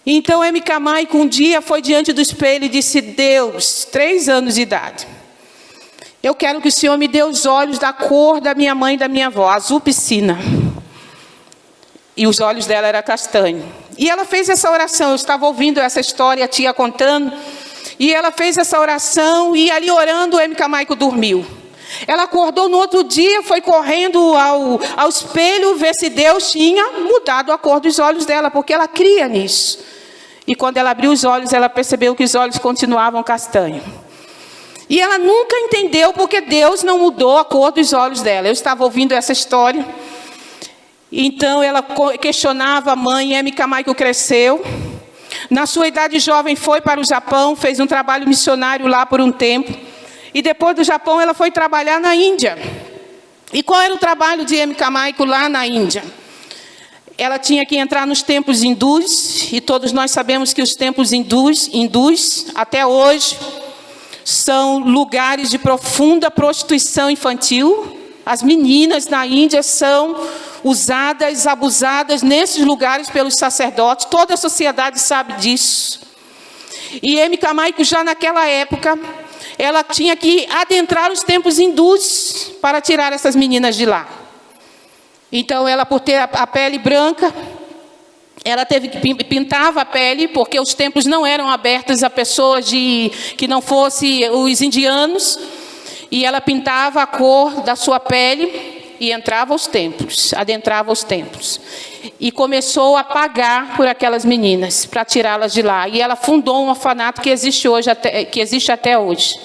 Então, M.K. Maico um dia foi diante do espelho e disse: Deus, 3 anos de idade, eu quero que o Senhor me dê os olhos da cor da minha mãe e da minha avó, azul piscina. E os olhos dela eram castanhos. E ela fez essa oração. Eu estava ouvindo essa história, a tia contando. E ela fez essa oração e ali orando, o M.K. Maico dormiu. Ela acordou no outro dia, foi correndo ao espelho ver se Deus tinha mudado a cor dos olhos dela, porque ela cria nisso. E quando ela abriu os olhos, ela percebeu que os olhos continuavam castanhos. E ela nunca entendeu porque Deus não mudou a cor dos olhos dela. Eu estava ouvindo essa história. Então ela questionava a mãe, M.K. Maico cresceu. Na sua idade jovem foi para o Japão, fez um trabalho missionário lá por um tempo. E depois do Japão ela foi trabalhar na Índia. E qual era o trabalho de M.K. Maico lá na Índia? Ela tinha que entrar nos templos hindus, e todos nós sabemos que os templos hindus até hoje, são lugares de profunda prostituição infantil. As meninas na Índia são usadas, abusadas nesses lugares pelos sacerdotes. Toda a sociedade sabe disso. E M.K. Maico, já naquela época, ela tinha que adentrar os templos hindus para tirar essas meninas de lá. Então, ela, por ter a pele branca, ela teve que pintava a pele, porque os templos não eram abertos a pessoas que não fossem os indianos. E ela pintava a cor da sua pele e entrava aos templos, adentrava os templos. E começou a pagar por aquelas meninas, para tirá-las de lá. E ela fundou um orfanato que existe até hoje.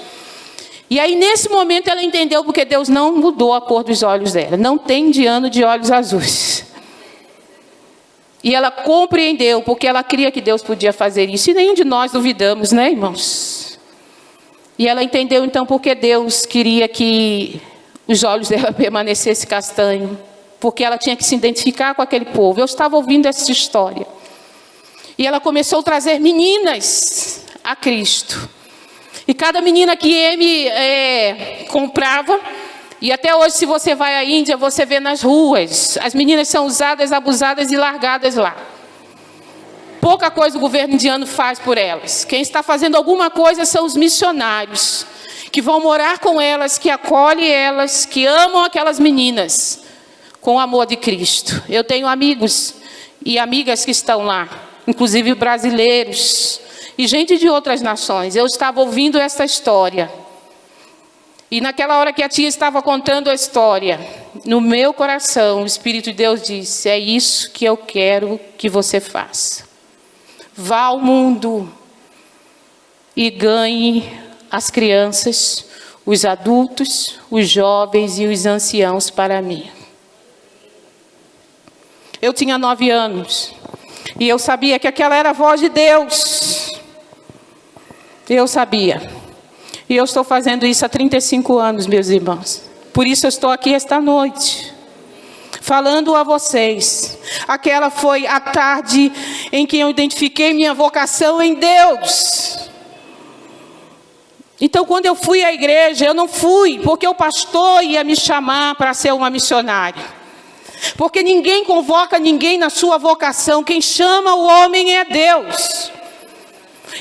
E aí, nesse momento, ela entendeu porque Deus não mudou a cor dos olhos dela. Não tem indiano de olhos azuis. E ela compreendeu, porque ela cria que Deus podia fazer isso. E nenhum de nós duvidamos, né, irmãos? E ela entendeu, então, porque Deus queria que os olhos dela permanecessem castanhos. Porque ela tinha que se identificar com aquele povo. Eu estava ouvindo essa história. E ela começou a trazer meninas a Cristo. E cada menina que M comprava, e até hoje, se você vai à Índia, você vê nas ruas, as meninas são usadas, abusadas e largadas lá. Pouca coisa o governo indiano faz por elas. Quem está fazendo alguma coisa são os missionários, que vão morar com elas, que acolhem elas, que amam aquelas meninas, com o amor de Cristo. Eu tenho amigos e amigas que estão lá, inclusive brasileiros, e gente de outras nações. Eu estava ouvindo essa história. E naquela hora que a tia estava contando a história, no meu coração, o Espírito de Deus disse: é isso que eu quero que você faça. Vá ao mundo e ganhe as crianças, os adultos, os jovens e os anciãos para mim. Eu tinha 9 anos e eu sabia que aquela era a voz de Deus. Eu sabia. E eu estou fazendo isso há 35 anos, meus irmãos. Por isso eu estou aqui esta noite, falando a vocês. Aquela foi a tarde em que eu identifiquei minha vocação em Deus. Então, quando eu fui à igreja, eu não fui porque o pastor ia me chamar para ser uma missionária. Porque ninguém convoca ninguém na sua vocação. Quem chama o homem é Deus.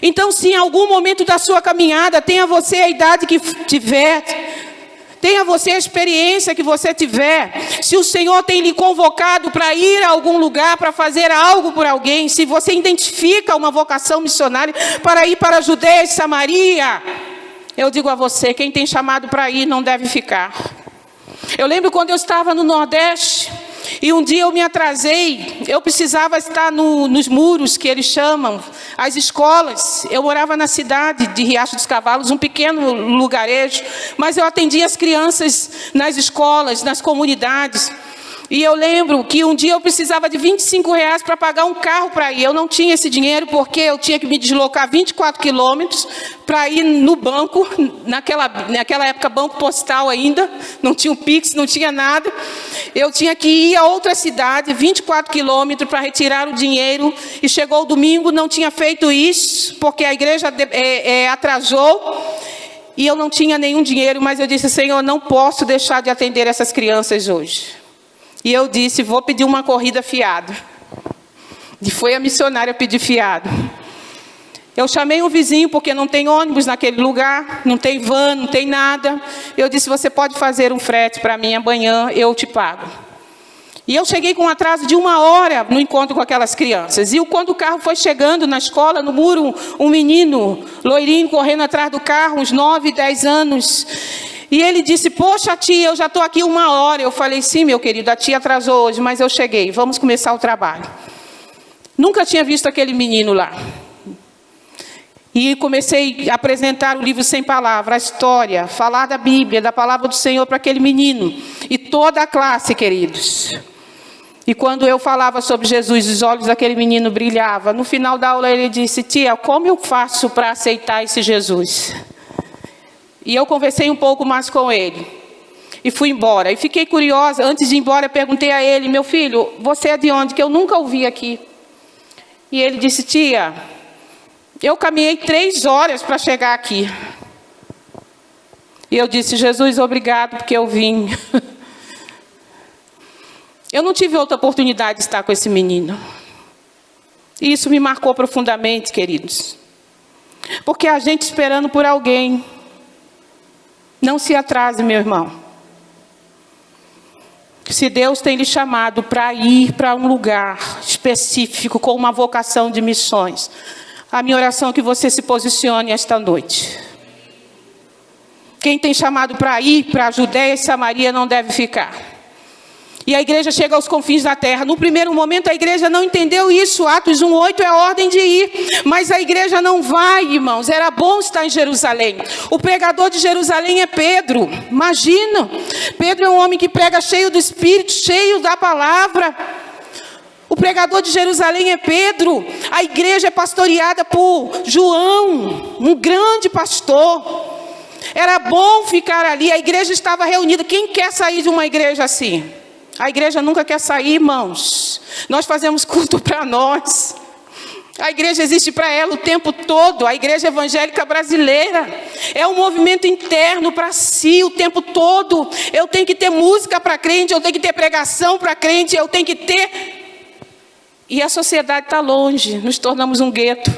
Então, se em algum momento da sua caminhada, tenha você a idade que tiver, tenha você a experiência que você tiver, se o Senhor tem lhe convocado para ir a algum lugar, para fazer algo por alguém, se você identifica uma vocação missionária para ir para a Judeia e Samaria, eu digo a você, quem tem chamado para ir não deve ficar. Eu lembro quando eu estava no Nordeste, e um dia eu me atrasei, eu precisava estar nos muros, que eles chamam, as escolas. Eu morava na cidade de Riacho dos Cavalos, um pequeno lugarejo, mas eu atendia as crianças nas escolas, nas comunidades. E eu lembro que um dia eu precisava de R$ 25 para pagar um carro para ir. Eu não tinha esse dinheiro porque eu tinha que me deslocar 24 quilômetros para ir no banco. Naquela época, banco postal ainda. Não tinha o Pix, não tinha nada. Eu tinha que ir a outra cidade, 24 quilômetros, para retirar o dinheiro. E chegou o domingo, não tinha feito isso, porque a igreja atrasou. E eu não tinha nenhum dinheiro, mas eu disse: Senhor, não posso deixar de atender essas crianças hoje. E eu disse: vou pedir uma corrida fiado. E foi a missionária pedir fiado. Eu chamei um vizinho, porque não tem ônibus naquele lugar, não tem van, não tem nada. Eu disse: você pode fazer um frete para mim amanhã, eu te pago. E eu cheguei com um atraso de 1 hora no encontro com aquelas crianças. E quando o carro foi chegando na escola, no muro, um menino loirinho correndo atrás do carro, uns 9, 10 anos. E ele disse: poxa, tia, eu já estou aqui 1 hora. Eu falei: sim, meu querido, a tia atrasou hoje, mas eu cheguei, vamos começar o trabalho. Nunca tinha visto aquele menino lá. E comecei a apresentar o livro Sem Palavra, a história, falar da Bíblia, da palavra do Senhor para aquele menino. E toda a classe, queridos. E quando eu falava sobre Jesus, os olhos daquele menino brilhavam. No final da aula ele disse: tia, como eu faço para aceitar esse Jesus? E eu conversei um pouco mais com ele. E fui embora. E fiquei curiosa. Antes de ir embora, eu perguntei a ele: meu filho, você é de onde? Que eu nunca ouvi aqui. E ele disse: tia, eu caminhei 3 horas para chegar aqui. E eu disse: Jesus, obrigado, porque eu vim. Eu não tive outra oportunidade de estar com esse menino. E isso me marcou profundamente, queridos. Porque a gente esperando por alguém. Não se atrase, meu irmão. Se Deus tem lhe chamado para ir para um lugar específico, com uma vocação de missões, a minha oração é que você se posicione esta noite. Quem tem chamado para ir para a Judeia e Samaria não deve ficar. E a igreja chega aos confins da terra. No primeiro momento, a igreja não entendeu isso. Atos 1:8 é a ordem de ir. Mas a igreja não vai, irmãos. Era bom estar em Jerusalém. O pregador de Jerusalém é Pedro. Imagina. Pedro é um homem que prega cheio do Espírito, cheio da palavra. O pregador de Jerusalém é Pedro. A igreja é pastoreada por João, um grande pastor. Era bom ficar ali. A igreja estava reunida. Quem quer sair de uma igreja assim? A igreja nunca quer sair, irmãos. Nós fazemos culto para nós. A igreja existe para ela o tempo todo. A igreja evangélica brasileira é um movimento interno para si o tempo todo. Eu tenho que ter música para crente, eu tenho que ter pregação para crente, eu tenho que ter... E a sociedade está longe, nos tornamos um gueto.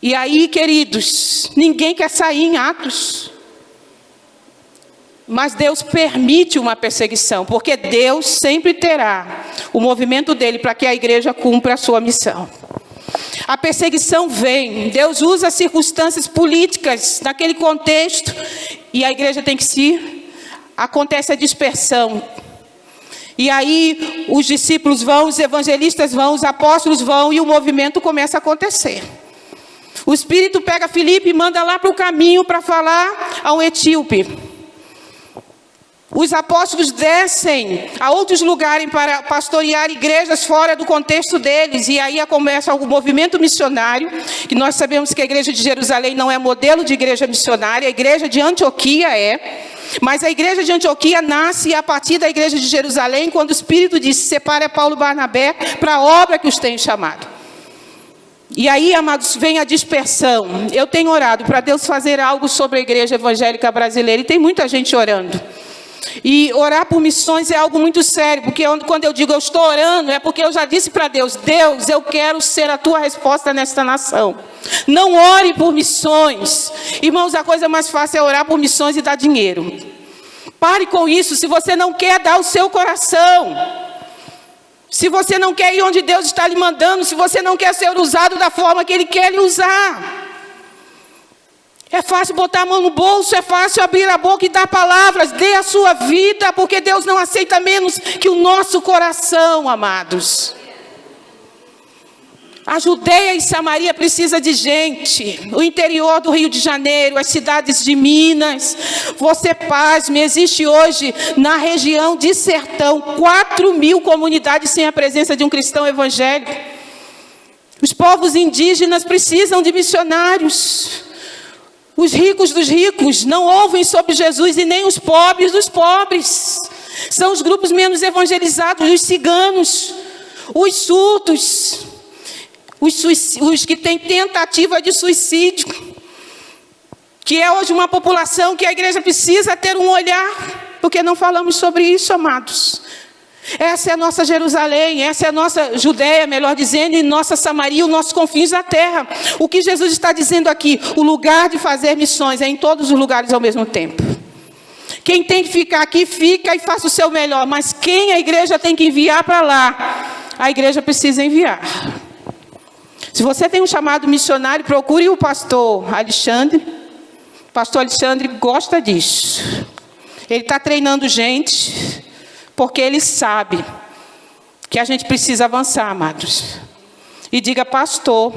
E aí, queridos, ninguém quer sair em Atos. Mas Deus permite uma perseguição, porque Deus sempre terá o movimento dele para que a igreja cumpra a sua missão. A perseguição vem, Deus usa circunstâncias políticas naquele contexto, e a igreja tem que se... Acontece a dispersão. E aí os discípulos vão, os evangelistas vão, os apóstolos vão, e o movimento começa a acontecer. O Espírito pega Filipe e manda lá para o caminho para falar a um etíope. Os apóstolos descem a outros lugares para pastorear igrejas fora do contexto deles. E aí começa o movimento missionário, que nós sabemos que a igreja de Jerusalém não é modelo de igreja missionária, a igreja de Antioquia é. Mas a igreja de Antioquia nasce a partir da igreja de Jerusalém, quando o Espírito disse, separe Paulo e Barnabé para a obra que os tem chamado. E aí, amados, vem a dispersão. Eu tenho orado para Deus fazer algo sobre a igreja evangélica brasileira, e tem muita gente orando. E orar por missões é algo muito sério, porque quando eu digo eu estou orando, é porque eu já disse para Deus, Deus, eu quero ser a tua resposta nesta nação. Não ore por missões. Irmãos, a coisa mais fácil é orar por missões e dar dinheiro. Pare com isso, se você não quer dar o seu coração. Se você não quer ir onde Deus está lhe mandando, se você não quer ser usado da forma que Ele quer lhe usar. É fácil botar a mão no bolso, é fácil abrir a boca e dar palavras. Dê a sua vida, porque Deus não aceita menos que o nosso coração, amados. A Judeia e Samaria precisa de gente. O interior do Rio de Janeiro, as cidades de Minas. Você pasme, existe hoje na região de Sertão 4.000 comunidades sem a presença de um cristão evangélico. Os povos indígenas precisam de missionários. Os ricos dos ricos não ouvem sobre Jesus, e nem os pobres dos pobres. São os grupos menos evangelizados, os ciganos, os surdos, os que têm tentativa de suicídio, que é hoje uma população que a igreja precisa ter um olhar, porque não falamos sobre isso, amados. Essa é a nossa Jerusalém, essa é a nossa Judeia, melhor dizendo, e nossa Samaria, os nossos confins da terra. O que Jesus está dizendo aqui, o lugar de fazer missões é em todos os lugares ao mesmo tempo. Quem tem que ficar aqui, fica e faça o seu melhor, mas quem a igreja tem que enviar para lá, a igreja precisa enviar. Se você tem um chamado missionário, procure o pastor Alexandre. O pastor Alexandre gosta disso. Ele está treinando gente, porque ele sabe que a gente precisa avançar, amados. E diga, pastor,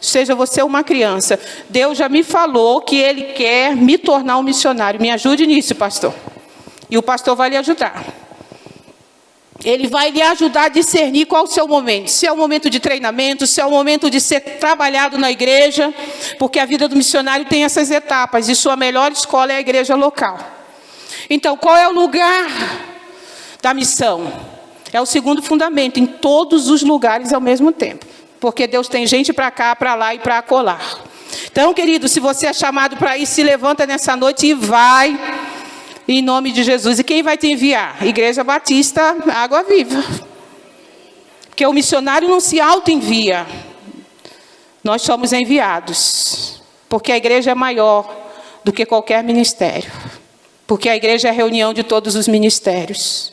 seja você uma criança, Deus já me falou que Ele quer me tornar um missionário. Me ajude nisso, pastor. E o pastor vai lhe ajudar. Ele vai lhe ajudar a discernir qual é o seu momento. Se é o momento de treinamento, se é o momento de ser trabalhado na igreja, porque a vida do missionário tem essas etapas, e sua melhor escola é a igreja local. Então, qual é o lugar da missão? É o segundo fundamento, em todos os lugares ao mesmo tempo. Porque Deus tem gente para cá, para lá e para acolá. Então, querido, se você é chamado para ir, se levanta nessa noite e vai, em nome de Jesus. E quem vai te enviar? Igreja Batista Água Viva. Porque o missionário não se auto-envia. Nós somos enviados. Porque a igreja é maior do que qualquer ministério. Porque a igreja é a reunião de todos os ministérios.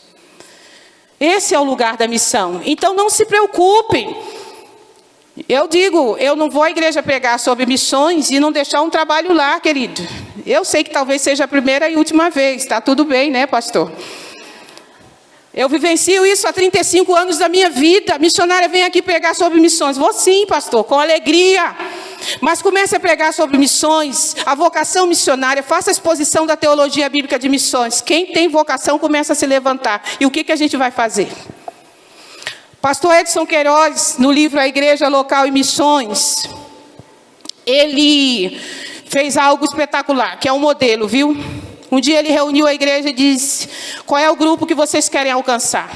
Esse é o lugar da missão. Então não se preocupem. Eu digo, eu não vou à igreja pregar sobre missões e não deixar um trabalho lá, querido. Eu sei que talvez seja a primeira e última vez. Está tudo bem, né, pastor? Eu vivencio isso há 35 anos da minha vida. Missionária, vem aqui pregar sobre missões. Vou sim, pastor, com alegria. Mas comece a pregar sobre missões, a vocação missionária. Faça a exposição da teologia bíblica de missões. Quem tem vocação começa a se levantar. E o que a gente vai fazer? Pastor Edson Queiroz, no livro A Igreja Local e Missões, ele fez algo espetacular, que é um modelo, viu? Um dia ele reuniu a igreja e disse: qual é o grupo que vocês querem alcançar?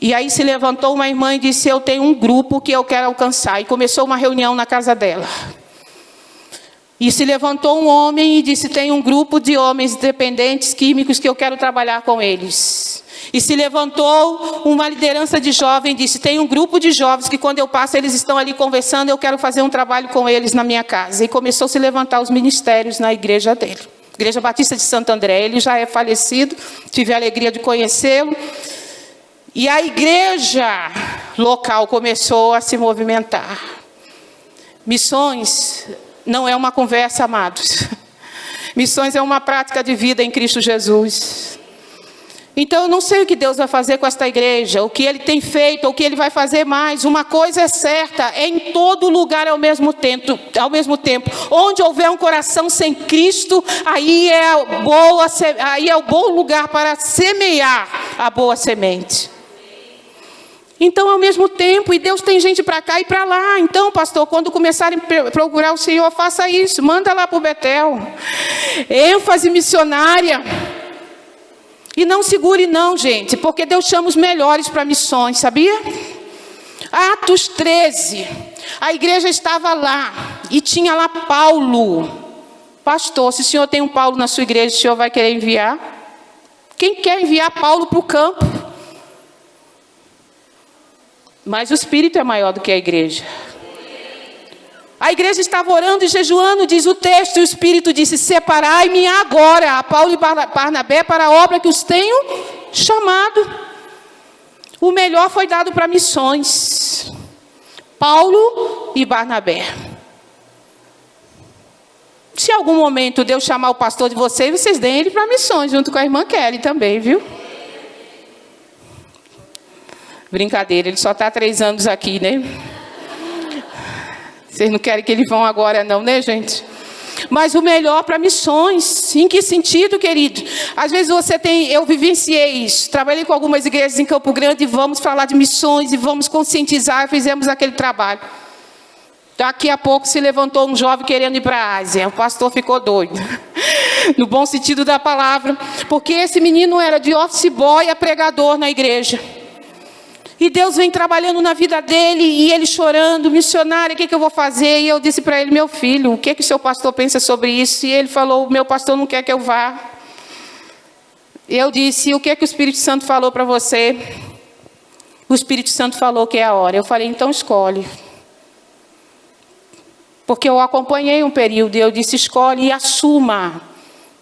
E aí se levantou uma irmã e disse: eu tenho um grupo que eu quero alcançar. E começou uma reunião na casa dela. E se levantou um homem e disse: tem um grupo de homens dependentes químicos que eu quero trabalhar com eles. E se levantou uma liderança de jovens e disse: tem um grupo de jovens que quando eu passo eles estão ali conversando, eu quero fazer um trabalho com eles na minha casa. E começou a se levantar os ministérios na igreja dele. Igreja Batista de Santo André. Ele já é falecido, tive a alegria de conhecê-lo. E a igreja local começou a se movimentar. Missões não é uma conversa, amados. Missões é uma prática de vida em Cristo Jesus. Então, eu não sei o que Deus vai fazer com esta igreja, o que Ele tem feito, o que Ele vai fazer mais. Uma coisa é certa, é em todo lugar ao mesmo tempo. Onde houver um coração sem Cristo, aí é o bom lugar para semear a boa semente. Então, ao mesmo tempo, e Deus tem gente para cá e para lá. Então, pastor, quando começarem a procurar o Senhor, faça isso, manda lá para o Betel. ênfase missionária. E não segure não, gente, porque Deus chama os melhores para missões, sabia? Atos 13, a igreja estava lá, e tinha lá Paulo. Pastor, se o senhor tem um Paulo na sua igreja, o senhor vai querer enviar? Quem quer enviar Paulo para o campo? Mas o Espírito é maior do que a igreja. A igreja estava orando e jejuando, diz o texto, e o Espírito disse: separai-me agora a Paulo e Barnabé para a obra que os tenho chamado. O melhor foi dado para missões. Paulo e Barnabé. Se em algum momento Deus chamar o pastor de vocês deem ele para missões, junto com a irmã Kelly também, viu? Brincadeira, ele só está há 3 anos aqui, né? Vocês não querem que eles vão agora não, né, gente? Mas o melhor para missões. Em que sentido, querido? Às vezes eu vivenciei isso. Trabalhei com algumas igrejas em Campo Grande e vamos falar de missões e vamos conscientizar. Fizemos aquele trabalho. Daqui a pouco se levantou um jovem querendo ir para a Ásia. O pastor ficou doido. No bom sentido da palavra. Porque esse menino era de office boy a pregador na igreja. E Deus vem trabalhando na vida dele, e ele chorando: missionário, o que eu vou fazer? E eu disse para ele: meu filho, o que o seu pastor pensa sobre isso? E ele falou: meu pastor não quer que eu vá. Eu disse: o que o Espírito Santo falou para você? O Espírito Santo falou que é a hora. Eu falei: então escolhe. Porque eu acompanhei um período, e eu disse: escolhe e assuma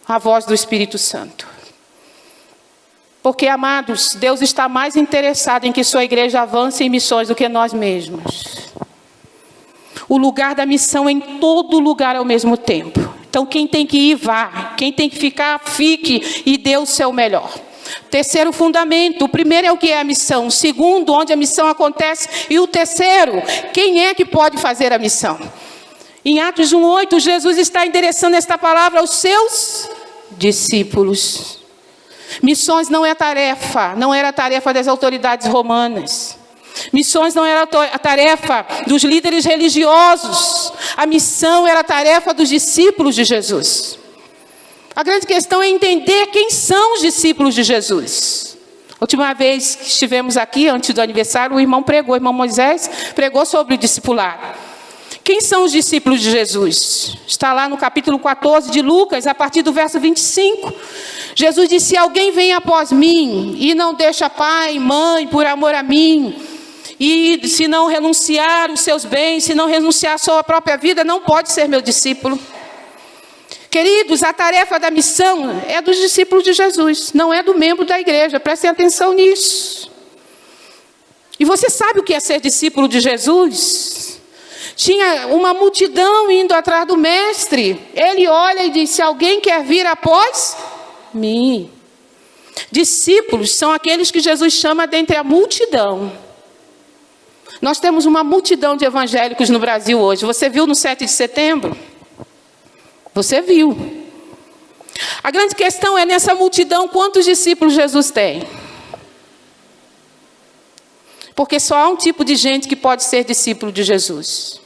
a voz do Espírito Santo. Porque, amados, Deus está mais interessado em que sua igreja avance em missões do que nós mesmos. O lugar da missão é em todo lugar ao mesmo tempo. Então, quem tem que ir, vá. Quem tem que ficar, fique e dê o seu melhor. Terceiro fundamento. O primeiro é o que é a missão. O segundo, onde a missão acontece. E o terceiro, quem é que pode fazer a missão? Em Atos 1:8, Jesus está endereçando esta palavra aos seus discípulos. Missões não era a tarefa das autoridades romanas. Missões não era a tarefa dos líderes religiosos. A missão era a tarefa dos discípulos de Jesus. A grande questão é entender quem são os discípulos de Jesus. A última vez que estivemos aqui, antes do aniversário, o irmão Moisés pregou sobre o discipulado. Quem são os discípulos de Jesus? Está lá no capítulo 14 de Lucas, a partir do verso 25. Jesus disse: se alguém vem após mim e não deixa pai e mãe por amor a mim, e se não renunciar os seus bens, se não renunciar a sua própria vida, não pode ser meu discípulo. Queridos, a tarefa da missão é dos discípulos de Jesus, não é do membro da igreja. Prestem atenção nisso. E você sabe o que é ser discípulo de Jesus? Tinha uma multidão indo atrás do mestre. Ele olha e diz: se alguém quer vir após mim. Discípulos são aqueles que Jesus chama dentre a multidão. Nós temos uma multidão de evangélicos no Brasil hoje. Você viu no 7 de setembro? Você viu. A grande questão é, nessa multidão, quantos discípulos Jesus tem? Porque só há um tipo de gente que pode ser discípulo de Jesus.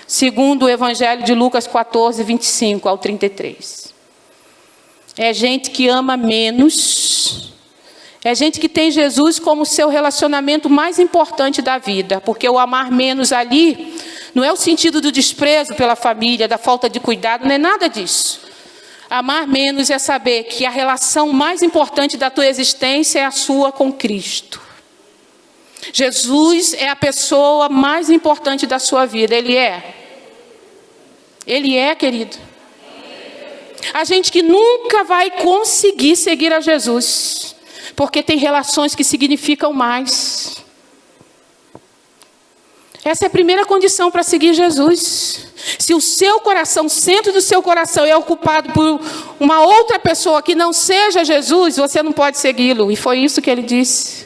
Segundo o Evangelho de Lucas 14, 25 ao 33. É gente que ama menos. É gente que tem Jesus como seu relacionamento mais importante da vida. Porque o amar menos ali não é o sentido do desprezo pela família, da falta de cuidado, não é nada disso. Amar menos é saber que a relação mais importante da tua existência é a sua com Cristo. Jesus é a pessoa mais importante da sua vida. Ele é. Ele é, querido. A gente que nunca vai conseguir seguir a Jesus, porque tem relações que significam mais. Essa é a primeira condição para seguir Jesus. Se o seu coração, o centro do seu coração é ocupado por uma outra pessoa que não seja Jesus, você não pode segui-lo. E foi isso que ele disse.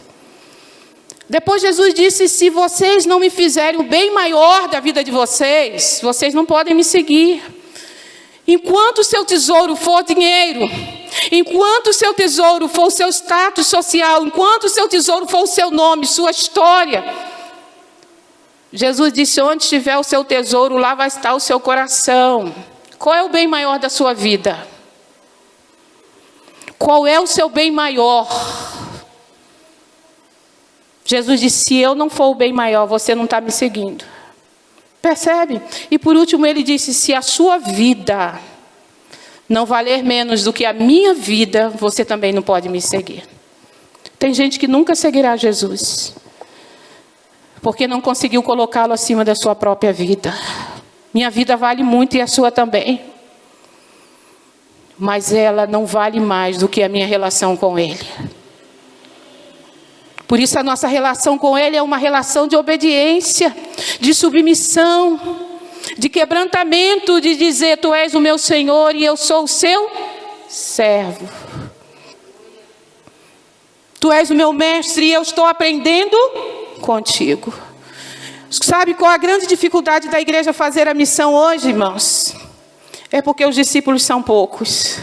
Depois Jesus disse, se vocês não me fizerem o bem maior da vida de vocês, vocês não podem me seguir. Enquanto o seu tesouro for dinheiro, enquanto o seu tesouro for o seu status social, enquanto o seu tesouro for o seu nome, sua história, Jesus disse, onde estiver o seu tesouro, lá vai estar o seu coração. Qual é o bem maior da sua vida? Qual é o seu bem maior? Jesus disse, se eu não for o bem maior, você não está me seguindo. Percebe? E por último ele disse, se a sua vida não valer menos do que a minha vida, você também não pode me seguir. Tem gente que nunca seguirá Jesus, porque não conseguiu colocá-lo acima da sua própria vida. Minha vida vale muito e a sua também. Mas ela não vale mais do que a minha relação com Ele. Por isso a nossa relação com Ele é uma relação de obediência, de submissão, de quebrantamento, de dizer, tu és o meu Senhor e eu sou o seu servo. Tu és o meu mestre e eu estou aprendendo contigo. Sabe qual a grande dificuldade da igreja fazer a missão hoje, irmãos? É porque os discípulos são poucos.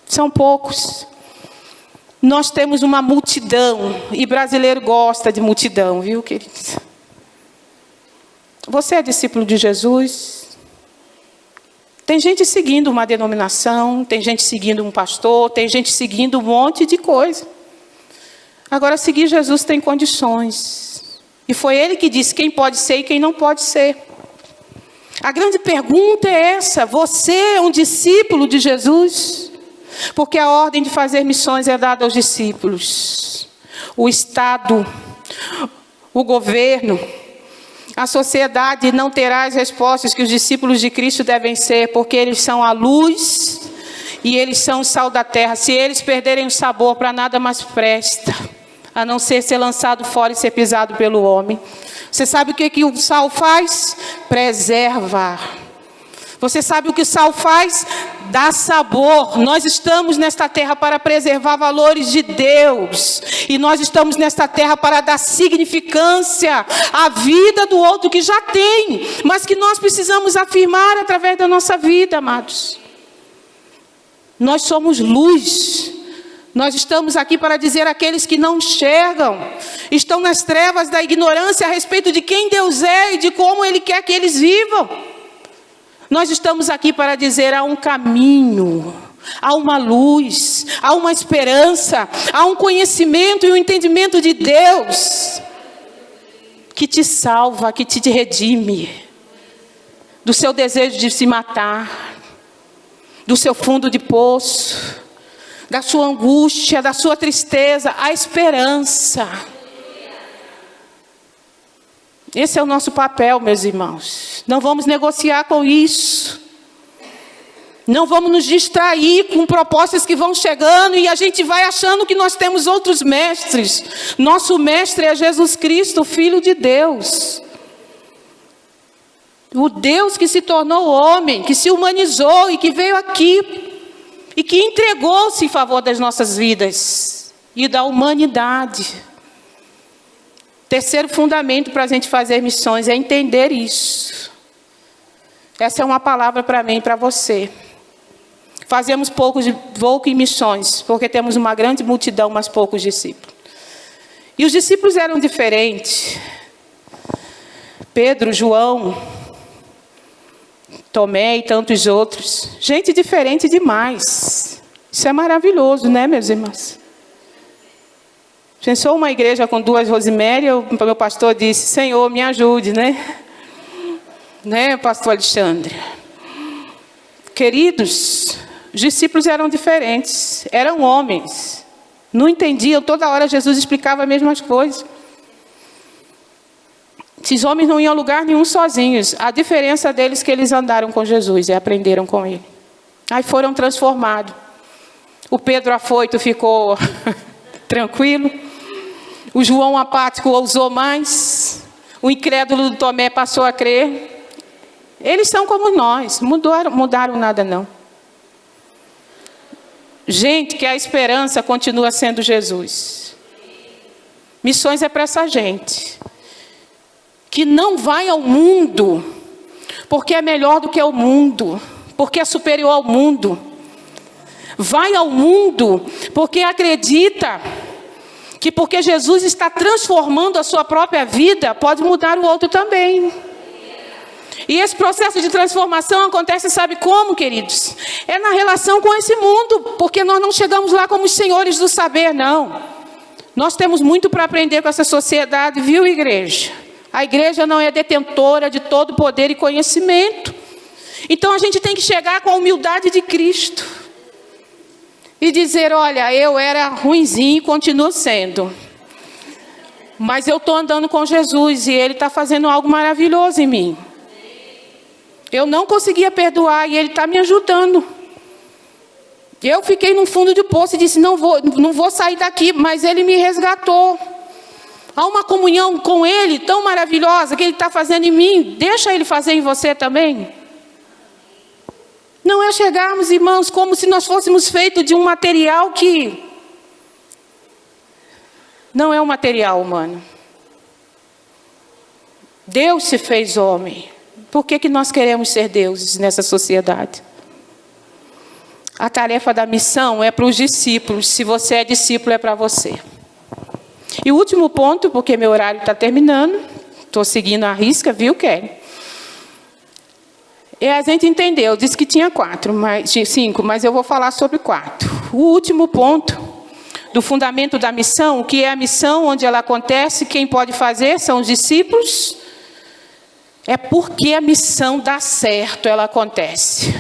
São poucos. Nós temos uma multidão, e brasileiro gosta de multidão, viu, queridos? Você é discípulo de Jesus? Tem gente seguindo uma denominação, tem gente seguindo um pastor, tem gente seguindo um monte de coisa. Agora, seguir Jesus tem condições. E foi Ele que disse quem pode ser e quem não pode ser. A grande pergunta é essa, você é um discípulo de Jesus? Porque a ordem de fazer missões é dada aos discípulos. O Estado, o governo, a sociedade não terá as respostas que os discípulos de Cristo devem ser, porque eles são a luz e eles são o sal da terra. Se eles perderem o sabor, para nada mais presta, a não ser lançado fora e ser pisado pelo homem. Você sabe o que o sal faz? Preserva. Você sabe o que o sal faz? Dá sabor. Nós estamos nesta terra para preservar valores de Deus. E nós estamos nesta terra para dar significância à vida do outro que já tem, mas que nós precisamos afirmar através da nossa vida, amados. Nós somos luz. Nós estamos aqui para dizer àqueles que não enxergam, estão nas trevas da ignorância a respeito de quem Deus é e de como Ele quer que eles vivam. Nós estamos aqui para dizer, há um caminho, há uma luz, há uma esperança, há um conhecimento e um entendimento de Deus que te salva, que te redime do seu desejo de se matar, do seu fundo de poço, da sua angústia, da sua tristeza, a esperança. Esse é o nosso papel, meus irmãos. Não vamos negociar com isso. Não vamos nos distrair com propostas que vão chegando e a gente vai achando que nós temos outros mestres. Nosso mestre é Jesus Cristo, o Filho de Deus. O Deus que se tornou homem, que se humanizou e que veio aqui e que entregou-se em favor das nossas vidas e da humanidade. Terceiro fundamento para a gente fazer missões é entender isso. Essa é uma palavra para mim e para você. Fazemos pouco em missões, porque temos uma grande multidão, mas poucos discípulos. E os discípulos eram diferentes. Pedro, João, Tomé e tantos outros. Gente diferente demais. Isso é maravilhoso, né, meus irmãos? Pensou uma igreja com 2 Rosemary, o meu pastor disse, Senhor, me ajude, né? Né, pastor Alexandre? Queridos, os discípulos eram diferentes, eram homens. Não entendiam, toda hora Jesus explicava as mesmas coisas. Esses homens não iam a lugar nenhum sozinhos. A diferença deles é que eles andaram com Jesus e aprenderam com ele. Aí foram transformados. O Pedro afoito ficou tranquilo. O João apático ousou mais. O incrédulo do Tomé passou a crer. Eles são como nós. Mudaram nada não. Gente, que a esperança continua sendo Jesus. Missões é para essa gente. Que não vai ao mundo, porque é melhor do que o mundo, porque é superior ao mundo. Vai ao mundo, porque acredita que porque Jesus está transformando a sua própria vida, pode mudar o outro também. E esse processo de transformação acontece, sabe como, queridos? É na relação com esse mundo, porque nós não chegamos lá como os senhores do saber, não. Nós temos muito para aprender com essa sociedade, viu, igreja? A igreja não é detentora de todo poder e conhecimento. Então a gente tem que chegar com a humildade de Cristo. E dizer, olha, eu era ruinzinho e continuo sendo. Mas eu estou andando com Jesus e Ele está fazendo algo maravilhoso em mim. Eu não conseguia perdoar e Ele está me ajudando. Eu fiquei no fundo do poço e disse, não vou sair daqui, mas Ele me resgatou. Há uma comunhão com Ele tão maravilhosa que Ele está fazendo em mim. Deixa Ele fazer em você também. Não é chegarmos, irmãos, como se nós fôssemos feitos de um material que não é um material humano. Deus se fez homem. Por que nós queremos ser deuses nessa sociedade? A tarefa da missão é para os discípulos. Se você é discípulo, é para você. E o último ponto, porque meu horário está terminando, estou seguindo a risca, viu, Kelly? É a gente entender, eu disse que tinha 5, mas eu vou falar sobre 4. O último ponto do fundamento da missão, o que é a missão, onde ela acontece, quem pode fazer são os discípulos. É porque a missão dá certo, ela acontece.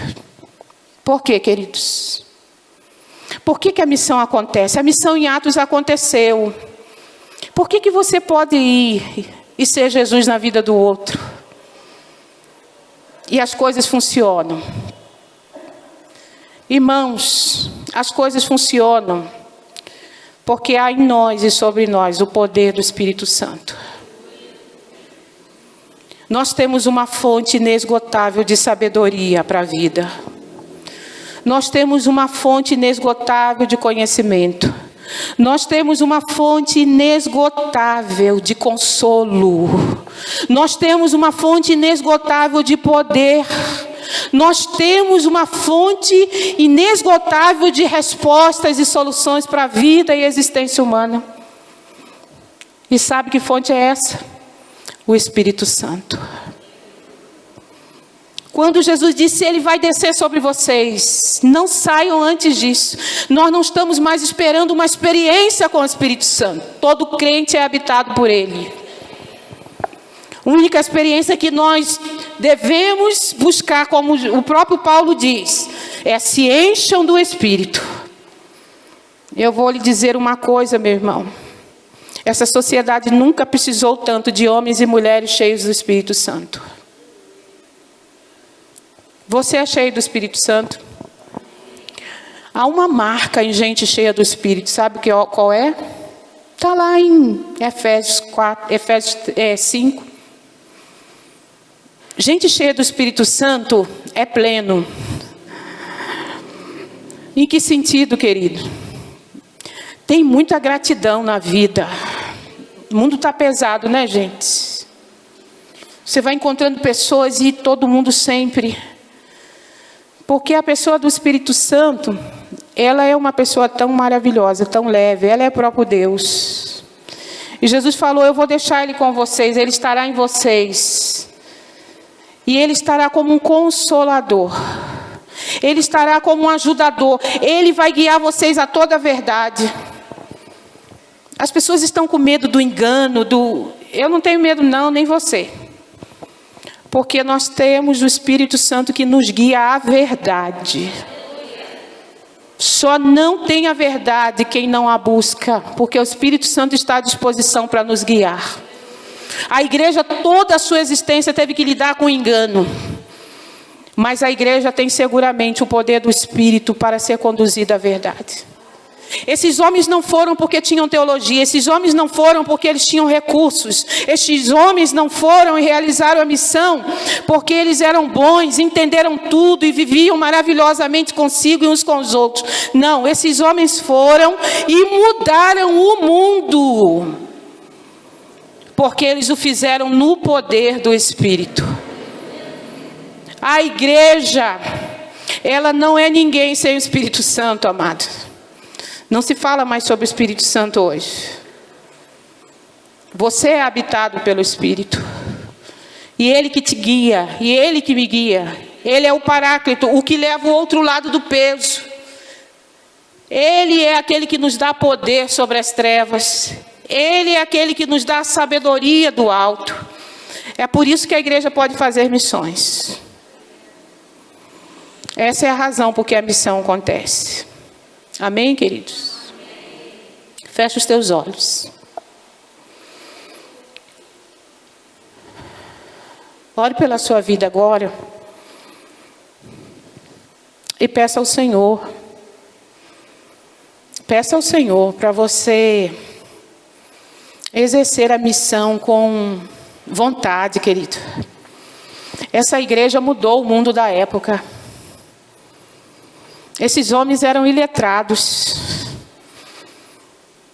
Por quê, queridos? Por que a missão acontece? A missão em Atos aconteceu. Por que você pode ir e ser Jesus na vida do outro? E as coisas funcionam. Irmãos, as coisas funcionam porque há em nós e sobre nós o poder do Espírito Santo. Nós temos uma fonte inesgotável de sabedoria para a vida. Nós temos uma fonte inesgotável de conhecimento. Nós temos uma fonte inesgotável de consolo. Nós temos uma fonte inesgotável de poder. Nós temos uma fonte inesgotável de respostas e soluções para a vida e a existência humana. E sabe que fonte é essa? O Espírito Santo. Quando Jesus disse, Ele vai descer sobre vocês, não saiam antes disso. Nós não estamos mais esperando uma experiência com o Espírito Santo. Todo crente é habitado por Ele. A única experiência que nós devemos buscar, como o próprio Paulo diz, é se encham do Espírito. Eu vou lhe dizer uma coisa, meu irmão. Essa sociedade nunca precisou tanto de homens e mulheres cheios do Espírito Santo. Você é cheio do Espírito Santo? Há uma marca em gente cheia do Espírito. Sabe qual é? Está lá em Efésios 5. Gente cheia do Espírito Santo é pleno. Em que sentido, querido? Tem muita gratidão na vida. O mundo está pesado, né, gente? Você vai encontrando pessoas e todo mundo sempre. Porque a pessoa do Espírito Santo, ela é uma pessoa tão maravilhosa, tão leve. Ela é o próprio Deus. E Jesus falou, eu vou deixar Ele com vocês, Ele estará em vocês. E Ele estará como um consolador. Ele estará como um ajudador. Ele vai guiar vocês a toda a verdade. As pessoas estão com medo do engano, Eu não tenho medo não, nem você. Porque nós temos o Espírito Santo que nos guia à verdade. Só não tem a verdade quem não a busca, porque o Espírito Santo está à disposição para nos guiar. A igreja, toda a sua existência, teve que lidar com o engano. Mas a igreja tem seguramente o poder do Espírito para ser conduzida à verdade. Esses homens não foram porque tinham teologia, esses homens não foram porque eles tinham recursos, esses homens não foram e realizaram a missão porque eles eram bons, entenderam tudo e viviam maravilhosamente consigo e uns com os outros. Não, esses homens foram e mudaram o mundo, porque eles o fizeram no poder do Espírito. A igreja, ela não é ninguém sem o Espírito Santo, amado. Não se fala mais sobre o Espírito Santo hoje. Você é habitado pelo Espírito. E Ele que te guia, e Ele que me guia. Ele é o Paráclito, o que leva o outro lado do peso. Ele é aquele que nos dá poder sobre as trevas. Ele é aquele que nos dá a sabedoria do alto. É por isso que a igreja pode fazer missões. Essa é a razão por que a missão acontece. Amém, queridos? Fecha os teus olhos. Ore pela sua vida agora. E peça ao Senhor. Peça ao Senhor para você exercer a missão com vontade, querido. Essa igreja mudou o mundo da época. Esses homens eram iletrados.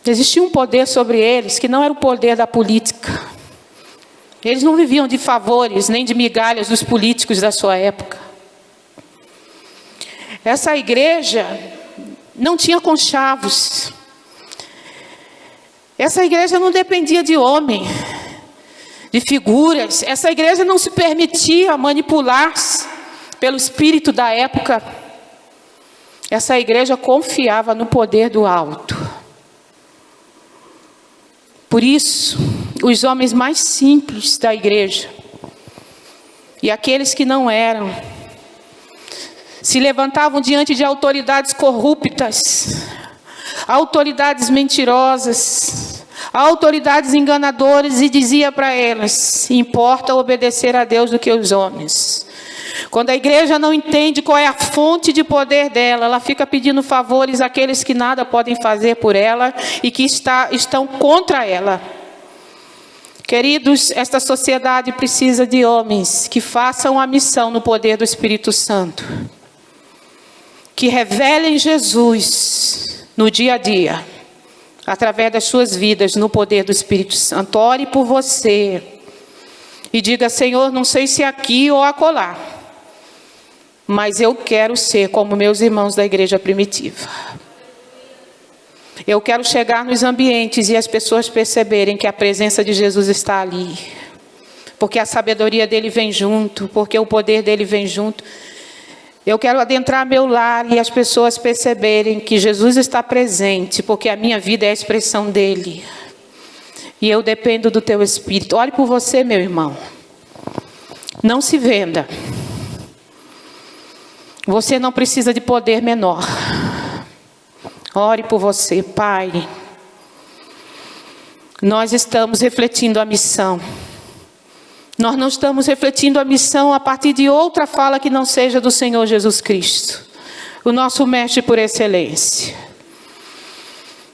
Existia um poder sobre eles que não era o poder da política. Eles não viviam de favores nem de migalhas dos políticos da sua época. Essa igreja não tinha conchavos. Essa igreja não dependia de homem, de figuras. Essa igreja não se permitia manipular pelo espírito da época. Essa igreja confiava no poder do alto. Por isso, os homens mais simples da igreja e aqueles que não eram, se levantavam diante de autoridades corruptas, autoridades mentirosas, autoridades enganadoras e dizia para elas: importa obedecer a Deus do que os homens. Quando a igreja não entende qual é a fonte de poder dela, ela fica pedindo favores àqueles que nada podem fazer por ela e que estão contra ela. Queridos, esta sociedade precisa de homens que façam a missão no poder do Espírito Santo, que revelem Jesus no dia a dia, através das suas vidas, no poder do Espírito Santo. Ore por você e diga: Senhor, não sei se aqui ou acolá, mas eu quero ser como meus irmãos da igreja primitiva. Eu quero chegar nos ambientes e as pessoas perceberem que a presença de Jesus está ali, porque a sabedoria dele vem junto, porque o poder dele vem junto. Eu quero adentrar meu lar e as pessoas perceberem que Jesus está presente, porque a minha vida é a expressão dele. E eu dependo do teu Espírito. Ore por você, meu irmão. Não se venda. Você não precisa de poder menor. Ore por você, Pai. Nós estamos refletindo a missão. Nós não estamos refletindo a missão a partir de outra fala que não seja do Senhor Jesus Cristo, o nosso mestre por excelência.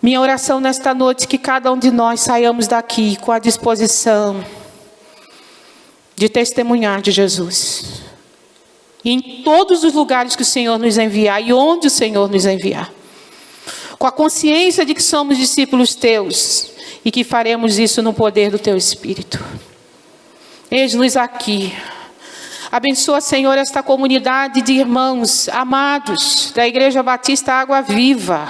Minha oração nesta noite é que cada um de nós saiamos daqui com a disposição de testemunhar de Jesus. E em todos os lugares que o Senhor nos enviar e onde o Senhor nos enviar. Com a consciência de que somos discípulos teus e que faremos isso no poder do teu Espírito. Eis-nos aqui. Abençoa, Senhor, esta comunidade de irmãos amados da Igreja Batista Água Viva.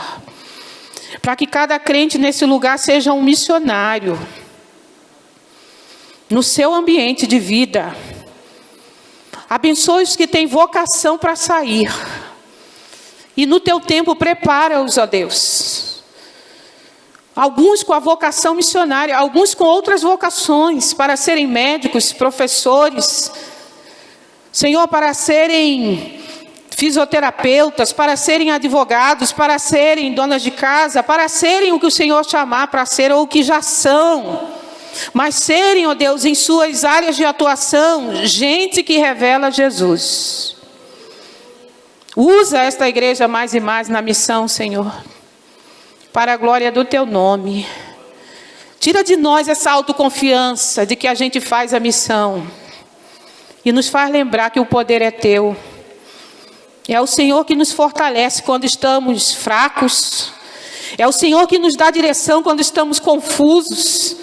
Para que cada crente nesse lugar seja um missionário. No seu ambiente de vida. Abençoa os que têm vocação para sair. E no teu tempo prepara-os, ó Deus. Alguns com a vocação missionária, alguns com outras vocações, para serem médicos, professores. Senhor, para serem fisioterapeutas, para serem advogados, para serem donas de casa, para serem o que o Senhor chamar para ser ou o que já são. Mas serem, ó Deus, em suas áreas de atuação, gente que revela Jesus. Usa esta igreja mais e mais na missão, Senhor, para a glória do teu nome. Tira de nós essa autoconfiança de que a gente faz a missão. E nos faz lembrar que o poder é teu. É o Senhor que nos fortalece quando estamos fracos. É o Senhor que nos dá direção quando estamos confusos.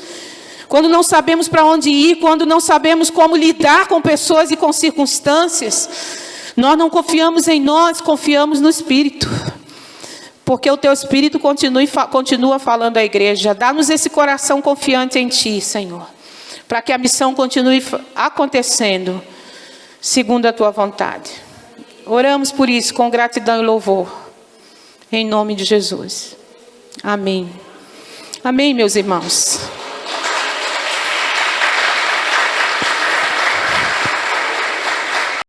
Quando não sabemos para onde ir, quando não sabemos como lidar com pessoas e com circunstâncias, nós não confiamos em nós, confiamos no Espírito. Porque o teu Espírito continua falando à igreja. Dá-nos esse coração confiante em ti, Senhor, para que a missão continue acontecendo, segundo a tua vontade. Oramos por isso, com gratidão e louvor, em nome de Jesus. Amém. Amém, meus irmãos.